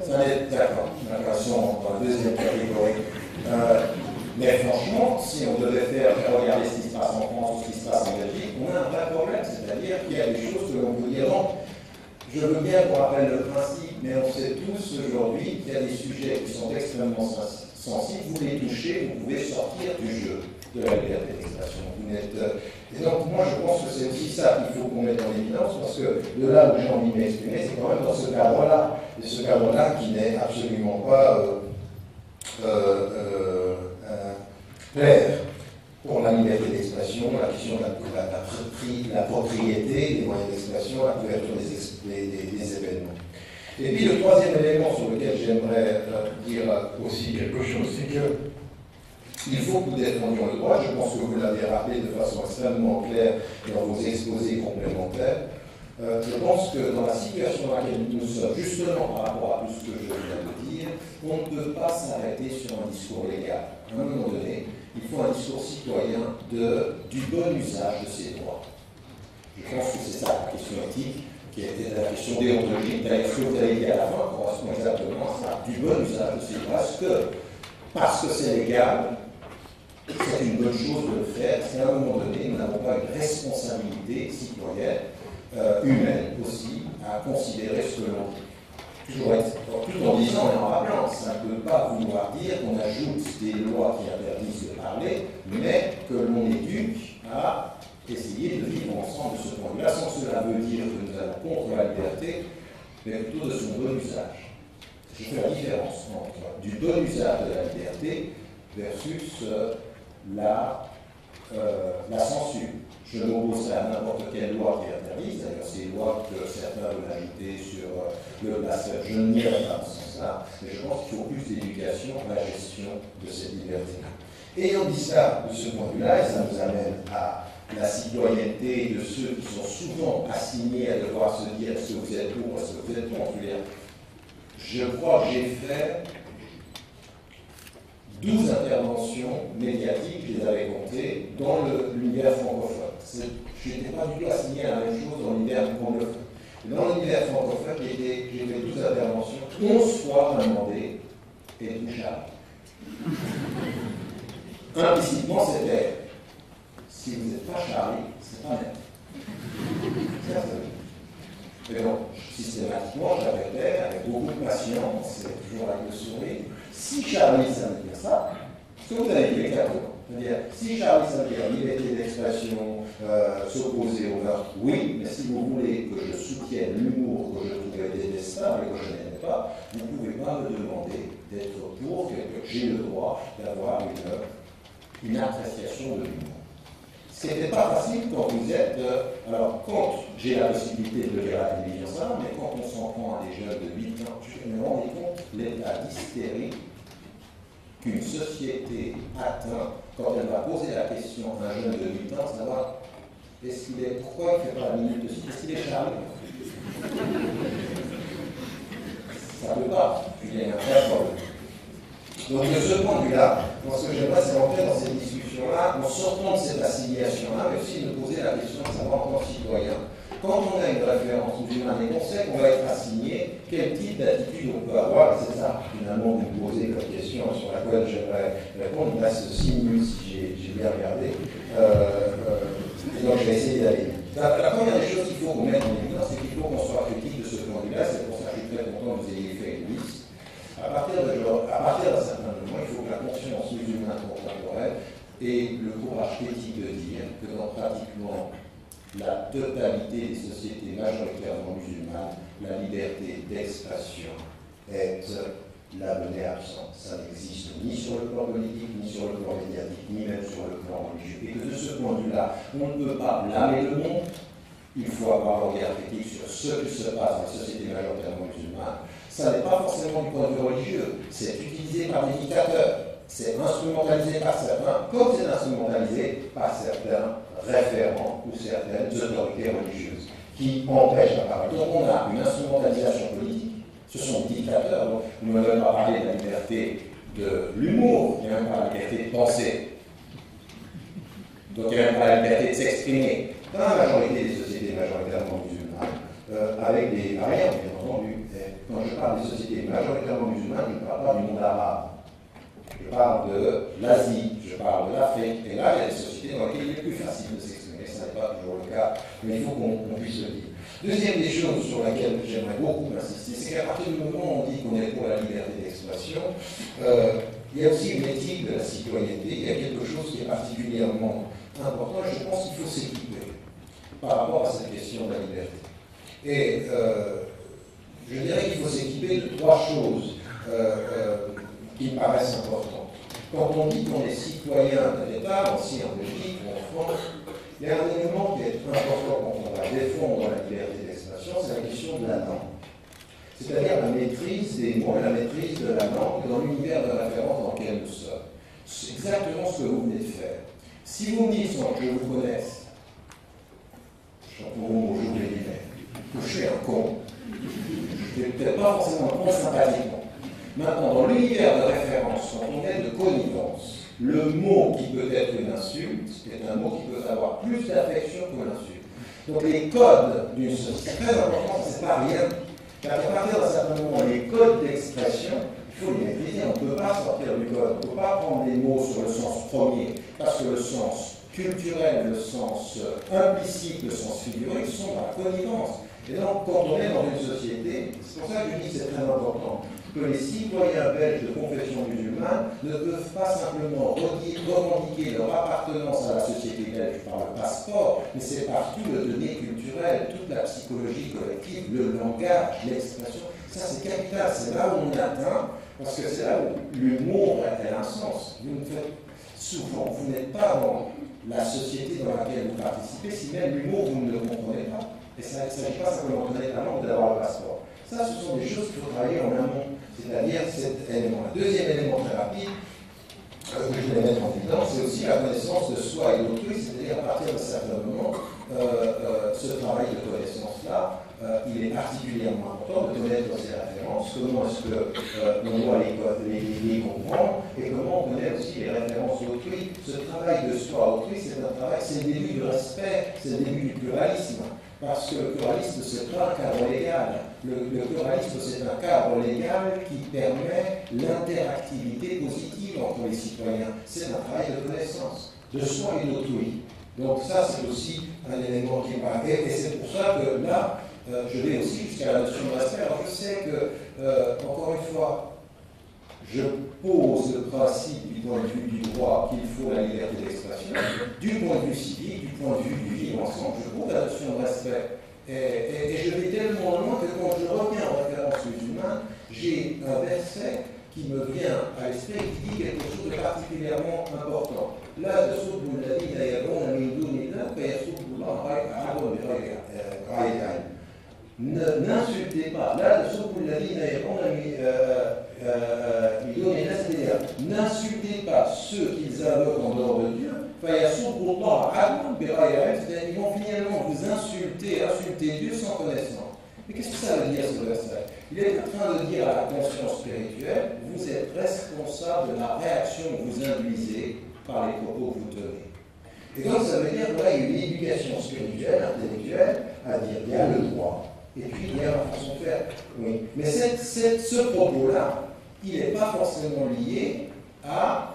Ça est d'accord, dans la deuxième catégorie. Mais franchement, si on devait faire regarder ce qui se passe en France ou ce qui se passe en Belgique, on a un vrai problème, c'est-à-dire qu'il y a des choses que l'on peut dire. Je veux bien qu'on rappelle le principe, mais on sait tous aujourd'hui qu'il y a des sujets qui sont extrêmement sensibles. Vous les touchez, vous pouvez sortir du jeu de la liberté d'expression. Et donc, moi, je pense que c'est aussi ça qu'il faut qu'on mette en évidence, parce que de là où j'ai envie de m'exprimer, c'est quand même dans ce cadre-là. Et ce cadre-là qui n'est absolument pas clair pour la liberté d'expression. d'expression, la question de la propriété des moyens d'expression, la couverture des événements. Et puis le troisième élément sur lequel j'aimerais dire aussi quelque chose, c'est que il faut que nous défendions le droit. Je pense que vous l'avez rappelé de façon extrêmement claire dans vos exposés complémentaires. Je pense que dans la situation dans laquelle nous sommes, justement par rapport à tout ce que je viens de dire, on ne peut pas s'arrêter sur un discours légal. À un moment donné, il faut un discours citoyen du bon usage de ses droits. Je pense que c'est ça la question éthique, qui a été la question déontologique. D'ailleurs, ce que vous avez dit à la fin correspond exactement à ça, du bon usage de ses droits. Parce que c'est légal, c'est une bonne chose de le faire, si à un moment donné, nous n'avons pas une responsabilité citoyenne, humaine aussi, à considérer ce que l'on dit. Tout en disant et en rappelant, ça ne peut pas vouloir dire qu'on ajoute des lois qui interdisent de parler, mais que l'on éduque à essayer de vivre ensemble de ce point de vue-là, sans que cela veut dire que nous allons contre la liberté, mais plutôt de son bon usage. Je fais la différence entre du bon usage de la liberté versus la censure. Je m'oppose à n'importe quelle loi qui interdise, d'ailleurs ces lois que certains veulent ajouter sur le blasphème, je n'irai pas dans ce sens-là, mais je pense qu'il faut plus d'éducation à la gestion de cette liberté-là. Ayant dit ça de ce point de vue-là, et ça nous amène à la citoyenneté de ceux qui sont souvent assignés à devoir se dire est-ce que vous êtes pour, est-ce que vous êtes contre. Je crois que j'ai fait 12 interventions médiatiques, je les avais comptées, dans l'univers francophone. Je n'étais pas du tout assigné à la même chose dans l'univers anglophone. Dans l'univers francophone, j'ai fait 12 interventions. 11 fois, on m'a demandé « êtes-vous Charlie ?» Implicitement, c'était « si vous n'êtes pas Charlie, c'est pas net. » Mais bon, systématiquement, je répétais avec beaucoup de patience, c'est toujours avec le sourire. Si Charlie, ça veut dire ça, ce que vous avez dit exactement. C'est-à-dire, si Charlie, ça veut dire liberté d'expression, s'opposer au meurtre, oui, mais si vous voulez que je soutienne l'humour que je trouvais détestable et que je n'aimais pas, vous ne pouvez pas me demander d'être pour que j'ai le droit d'avoir une appréciation de l'humour. Ce n'était pas facile quand vous êtes. Alors, quand j'ai la possibilité de le dire à la télévision, ça, mais quand on s'en prend à des jeunes de 8 ans, je me rends compte l'état d'hystérie qu'une société atteint quand elle va poser la question à un jeune de 8 ans, savoir pourquoi il ne fait pas la minute de suite, est-ce qu'il est Charlie? Ça ne peut pas, il y a un vrai problème. Donc de ce point de vue-là, moi ce que j'aimerais c'est rentrer dans cette discussion-là, en sortant de cette assignation-là, mais aussi de poser la question de savoir en tant que citoyen, quand on a une référence musulmane et qu'on sait qu'on va être assigné, quel type d'attitude on peut avoir, c'est ça finalement vous me posez comme question sur laquelle j'aimerais répondre, il reste 6 minutes si j'ai bien regardé, et donc je vais essayer d'aller. La première des choses qu'il faut remettre en évidence, c'est qu'il faut qu'on soit critique de ce point de vue-là, c'est pour ça que je suis très content que vous ayez fait une liste. À partir d'un certain moment, il faut que la conscience musulmane contemporaine ait le courage éthique de dire que dans pratiquement la totalité des sociétés majoritairement musulmanes, la liberté d'expression est la monnaie absente. Ça n'existe ni sur le plan politique, ni sur le plan médiatique, ni même sur le plan religieux. Et que de ce point de vue-là, on ne peut pas blâmer le monde. Il faut avoir un regard critique sur ce qui se passe dans les sociétés majoritairement musulmanes. Ça n'est pas forcément du point de vue religieux, c'est utilisé par des dictateurs, c'est instrumentalisé par certains, comme c'est instrumentalisé par certains référents ou certaines autorités religieuses qui empêchent la parole. Donc on a une instrumentalisation politique, ce sont des dictateurs, donc nous ne devons pas parler de la liberté de l'humour, il n'y a même pas la liberté de penser, donc il n'y a même pas la liberté de s'exprimer. Dans la majorité des sociétés majoritairement musulmanes, avec des variantes, bien entendu. Quand je parle des sociétés majoritairement musulmanes, je ne parle pas du monde arabe. Je parle de l'Asie, je parle de l'Afrique. Et là, il y a des sociétés dans lesquelles il est plus facile de s'exprimer. Ce n'est pas toujours le cas, mais il faut qu'on puisse le dire. Deuxième des choses sur laquelle j'aimerais beaucoup insister, c'est qu'à partir du moment où on dit qu'on est pour la liberté d'expression, il y a aussi une éthique de la citoyenneté. Il y a quelque chose qui est particulièrement important. Je pense qu'il faut s'équiper par rapport à cette question de la liberté. Et je dirais qu'il faut s'équiper de 3 choses qui me paraissent importantes. Quand on dit qu'on est citoyen de l'État, aussi en Belgique, France, il y a un élément qui est important quand on va défendre la liberté d'expression, c'est la question de la langue. C'est-à-dire la maîtrise des mots et la maîtrise de la langue dans l'univers de référence dans lequel nous sommes. C'est exactement ce que vous venez de faire. Si vous me dites sans que je vous connaisse, je que je suis un con, je ne suis peut-être pas forcément un con sympathiquement. Maintenant, dans l'univers de référence, quand on est de connivence, le mot qui peut être une insulte est un mot qui peut avoir plus d'affection que l'insulte. Donc les codes d'une société, c'est très important, c'est pas rien. Car à partir d'un certain moment, les codes d'expression, il faut les maîtriser, on ne peut pas sortir du code, on ne peut pas prendre les mots sur le sens premier, parce que le sens culturel, le sens implicite, le sens figuré sont dans la connivence. Et donc, quand on est dans une société, c'est pour ça que je dis que c'est très important, que les citoyens belges de confession musulmane ne peuvent pas simplement revendiquer leur appartenance à la société belge par le passeport, mais c'est partout le donné culturel, toute la psychologie collective, le langage, l'expression. Ça, c'est capital, c'est là où on atteint, parce que c'est là où l'humour a un sens. Vous ne faites souvent, vous n'êtes pas dans la société dans laquelle vous participez, si même l'humour, vous ne le comprenez pas. Et ça ne s'agit pas simplement de connaître la langue, d'avoir le passeport. Ça, ce sont des choses qu'il faut travailler en amont, c'est-à-dire cet élément. Le deuxième élément très rapide, que je voulais mettre en évidence, c'est aussi la connaissance de soi et d'autrui, c'est-à-dire à partir d'un certain moment, ce travail de connaissance-là, il est particulièrement important de connaître ses références, comment est-ce qu'on doit les comprendre, et comment on connaît aussi les références d'autrui. Ce travail de soi autrui, c'est un travail, c'est le début du respect, c'est le début du pluralisme. Parce que le pluralisme, c'est pas un cadre légal. Le pluralisme, c'est un cadre légal qui permet l'interactivité positive entre les citoyens. C'est un travail de connaissance, de soi et d'autrui. Donc ça, c'est aussi un élément qui me paraît. Et c'est pour ça que là, je vais aussi jusqu'à la notion de respect. Alors je sais que, encore une fois, je pose le principe du point de vue du droit qu'il faut la liberté d'expression, du point de vue civique, du point de vue du vivre ensemble, je pose la notion de respect. Et je vais tellement loin que quand je reviens en référence musulmane, j'ai un verset qui me vient à l'esprit et qui dit quelque chose de particulièrement important. Là, de subbu alladhina yad'una min dunillah fa yasubbu Allaha adwan bighayri ilm. N'insultez pas. Là, de subbu alladhina yad'una min dunillah, c'est-à-dire n'insultez pas ceux qu'ils invoquent en dehors de Dieu. Fa-yasubbu Allaha adwan bighayri ilm, c'est-à-dire qu'ils vont finalement vous insulter Dieu sans connaissance. Mais qu'est-ce que ça veut dire ce verset? Il est en train de dire à la conscience spirituelle, vous êtes responsable de la réaction que vous induisez par les propos que vous tenez. Et donc ça veut dire qu'il y a une éducation spirituelle, intellectuelle, à dire il y a le droit, et puis il y a la façon de faire. Oui. Mais ce propos-là, il n'est pas forcément lié à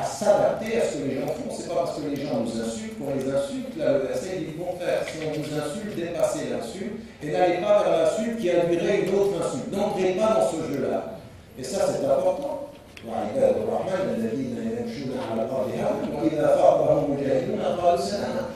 s'adapter à ce que les gens font. C'est pas parce que les gens nous insultent qu'on les insulte. Là, le verset dit le contraire. Si on vous insulte, dépassez l'insulte et n'allez pas vers l'insulte qui induirait une autre insulte. N'entrez pas dans ce jeu-là. Et ça, c'est important.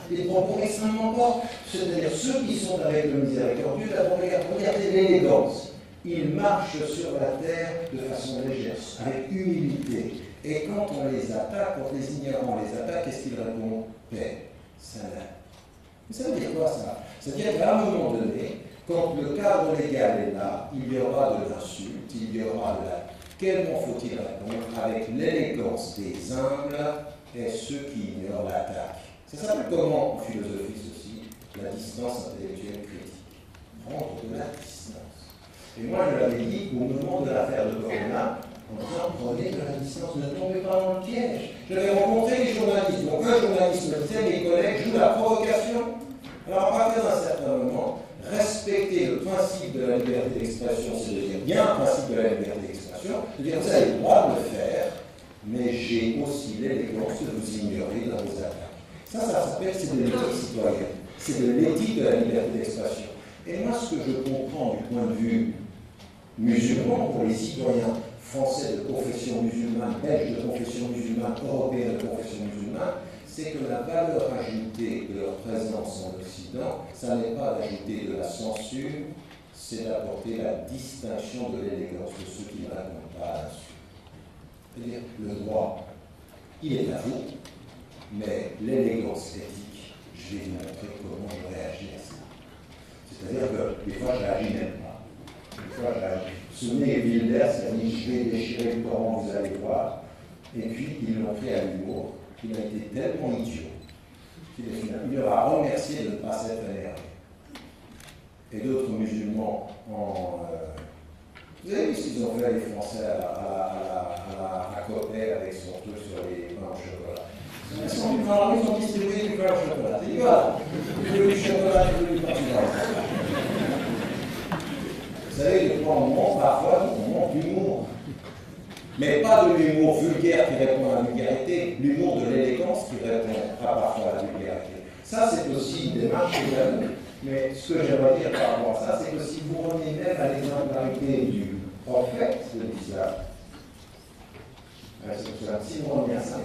Les propos extrêmement forts, c'est-à-dire ceux qui sont avec le miséricordieux, d'abord regardez l'élégance. Ils marchent sur la terre de façon légère, avec humilité. Et quand on les attaque, quand les ignorants les attaquent, qu'est-ce qu'ils répondent? Paix, salam. Ça veut dire quoi ça? C'est-à-dire qu'à un moment donné, quand le cadre légal est là, il y aura de l'insulte, il y aura de la... Comment faut-il répondre? Avec l'élégance des humbles et ceux qui ignorent l'attaque. Ça s'appelle comment en philosophie ceci? La distance intellectuelle critique. Prendre de la distance. Et moi je l'avais dit au moment de l'affaire de Corona, en disant prenez de la distance, ne tombez pas dans le piège. J'avais rencontré les journalistes. Donc un journaliste me disait, mes collègues jouent la provocation. Alors à partir d'un certain moment, respecter le principe de la liberté d'expression, c'est de dire bien le principe de la liberté d'expression, de dire vous avez le droit de le faire, mais j'ai aussi l'élégance de vous ignorer dans vos attaques. Ça s'appelle, c'est de l'éthique citoyenne, c'est de l'éthique de la liberté d'expression. Et moi, ce que je comprends du point de vue musulman, pour les citoyens français de confession musulmane, belges de confession musulmane, européens de confession musulmane, c'est que la valeur ajoutée de leur présence en Occident, ça n'est pas d'ajouter de la censure, c'est d'apporter la distinction de l'élégance de ceux qui ne répondent pas à l'insulte. C'est-à-dire, le droit, il est à vous, Mais l'élégance éthique, je vais vous montrer comment je réagis à ça. C'est-à-dire que des fois, je réagis même pas. Des fois, je réagis. Souvenez Wilders, il a dit je vais déchirer le Coran, vous allez voir. Et puis, ils l'ont fait à l'humour. Il a été tellement idiot qu'il leur a remercié de ne pas s'être énervé. Et d'autres musulmans vous avez vu ce qu'ils ont fait les Français à Coppet avec son truc sur les pains au chocolat. Ils ont distribué du pain au chocolat. C'est égal. Ils veulent du chocolat, ils veulent du pain. Vous savez, de quoi on montre parfois, on montre d'humour. Mais pas de l'humour vulgaire qui répond à la vulgarité, l'humour de l'élégance qui répond parfois à la vulgarité. Ça, c'est aussi une démarche également. Mais ce que j'aimerais dire par rapport à ça, c'est que si vous revenez même à l'exemplarité du prophète de l'islam, si vous revenez à ça,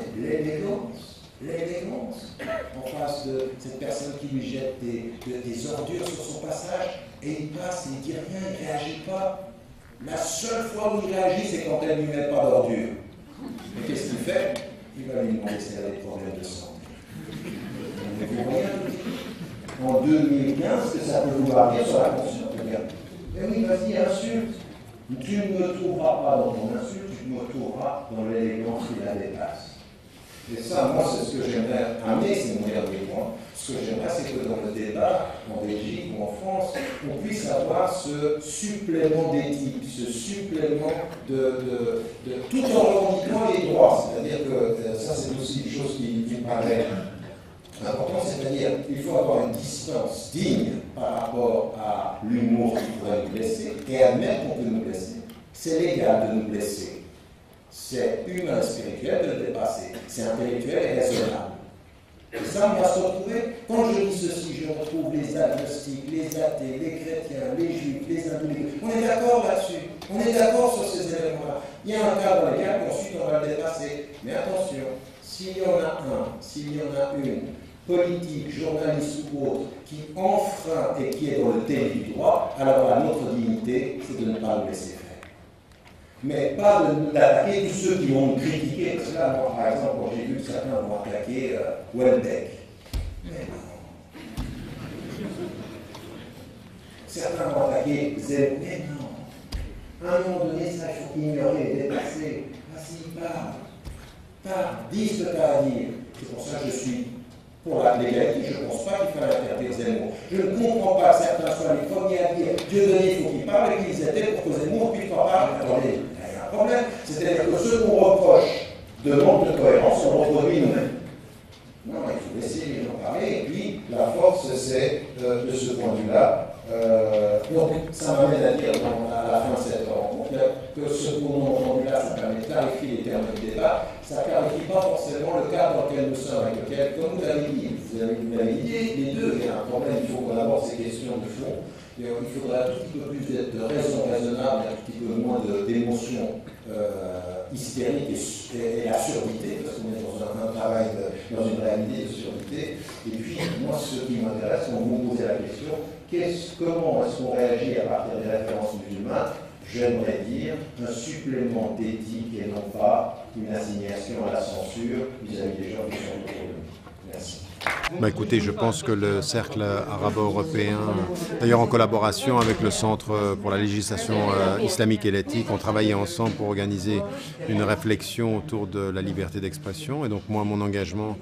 l'élégance en face de cette personne qui lui jette des ordures sur son passage, et il passe, il ne dit rien, il ne réagit pas. La seule fois où il réagit, c'est quand elle ne lui met pas d'ordures. Et qu'est-ce qu'il fait? Il va lui demander si elle a des problèmes de santé. Vous voyez en 2015, que ça peut vous marquer sur la conscience de dire mais oui, vas-y, insulte. Tu ne me trouveras pas dans ton insulte, tu me trouveras dans l'élégance qui la dépasse. Et ça, moi, c'est ce que j'aimerais amener, c'est mon dernier point. Ce que j'aimerais, c'est que dans le débat, en Belgique ou en France, on puisse avoir ce supplément d'éthique, ce supplément tout en revendiquant les droits. C'est-à-dire que ça, c'est aussi une chose qui me paraît important, c'est-à-dire qu'il faut avoir une distance digne par rapport à l'humour qui pourrait nous blesser et admettre qu'on peut nous blesser. C'est légal de nous blesser. C'est humain et spirituel de le dépasser. C'est intellectuel et raisonnable. Et ça, on va se retrouver. Quand je dis ceci, je retrouve les agnostiques, les athées, les chrétiens, les juifs, les hindous. On est d'accord là-dessus. On est d'accord sur ces éléments-là. Il y a un cadre légal, ensuite on va le dépasser. Mais attention, s'il y en a un, s'il y en a une, politique, journaliste ou autre, qui enfreint et qui est dans le délit du droit, alors la notre dignité, c'est de ne pas le laisser faire. Mais pas d'attaquer tous ceux qui vont nous critiquer. Parce que là, moi, par exemple, quand j'ai vu que certains vont attaquer Welbeck. Mais non. Certains vont attaquer Zemmour. Mais non. À un moment donné, ça, il faut ignorer et dépasser. Vas-y, parle. Dis ce que tu as à dire. C'est pour ça que je suis pour la légalité. Je ne pense pas qu'il fallait interdire Zemmour. Je ne comprends pas que certains soient les premiers à dire Dieudonné, il faut qu'il parle et qu'ils étaient pour que Zemmour puisse pas parler. Attendez, il y a un problème. C'est-à-dire que ceux qu'on reproche de manque de cohérence, on reproduit nous-mêmes. Non, il faut laisser les gens parler. Et puis, la force, c'est de ce point de vue-là. Donc, ça m'amène à dire à la fin de cette rencontre que ce qu'on a entendu là, ça permet de clarifier les termes du débat. Ça ne clarifie pas forcément le cadre dans lequel nous sommes, avec lequel, comme vous l'avez dit, vous avez dit les deux, il y a un problème, il faut qu'on aborde ces questions de fond. Il faudrait un tout petit peu plus de raison raisonnable, un petit peu moins d'émotion hystérique et absurdité, parce qu'on est dans un travail, dans une réalité de surdité. Et puis, moi, ce qui m'intéresse, quand vous me posez la question, comment est-ce qu'on réagit à partir des références musulmanes? J'aimerais dire un supplément d'éthique et non pas une assignation à la censure vis-à-vis des gens qui sont autour de nous. Merci. Écoutez, je pense que le cercle arabo-européen, d'ailleurs en collaboration avec le Centre pour la législation islamique et l'éthique, ont travaillé ensemble pour organiser une réflexion autour de la liberté d'expression. Et donc moi, mon engagement,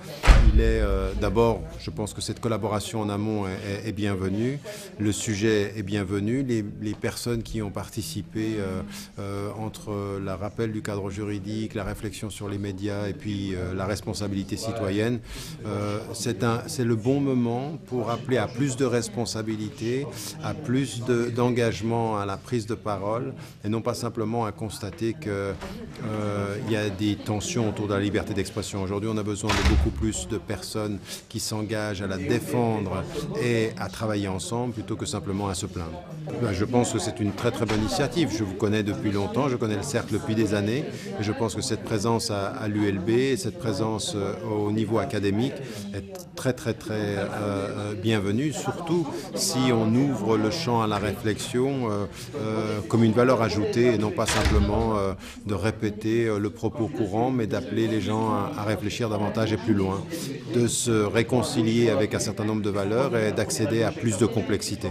il est d'abord, je pense que cette collaboration en amont est bienvenue, le sujet est bienvenu, les personnes qui ont participé entre le rappel du cadre juridique, la réflexion sur les médias et puis la responsabilité citoyenne, c'est le bon moment pour appeler à plus de responsabilité, à plus d'engagement à la prise de parole et non pas simplement à constater qu'il y a des tensions autour de la liberté d'expression. Aujourd'hui, on a besoin de beaucoup plus de personnes qui s'engagent à la défendre et à travailler ensemble plutôt que simplement à se plaindre. Je pense que c'est une très très bonne initiative. Je vous connais depuis longtemps, je connais le cercle depuis des années et je pense que cette présence à l'ULB, cette présence au niveau académique est très bienvenue, surtout si on ouvre le champ à la réflexion comme une valeur ajoutée et non pas simplement de répéter le propos courant, mais d'appeler les gens à réfléchir davantage et plus loin, de se réconcilier avec un certain nombre de valeurs et d'accéder à plus de complexité.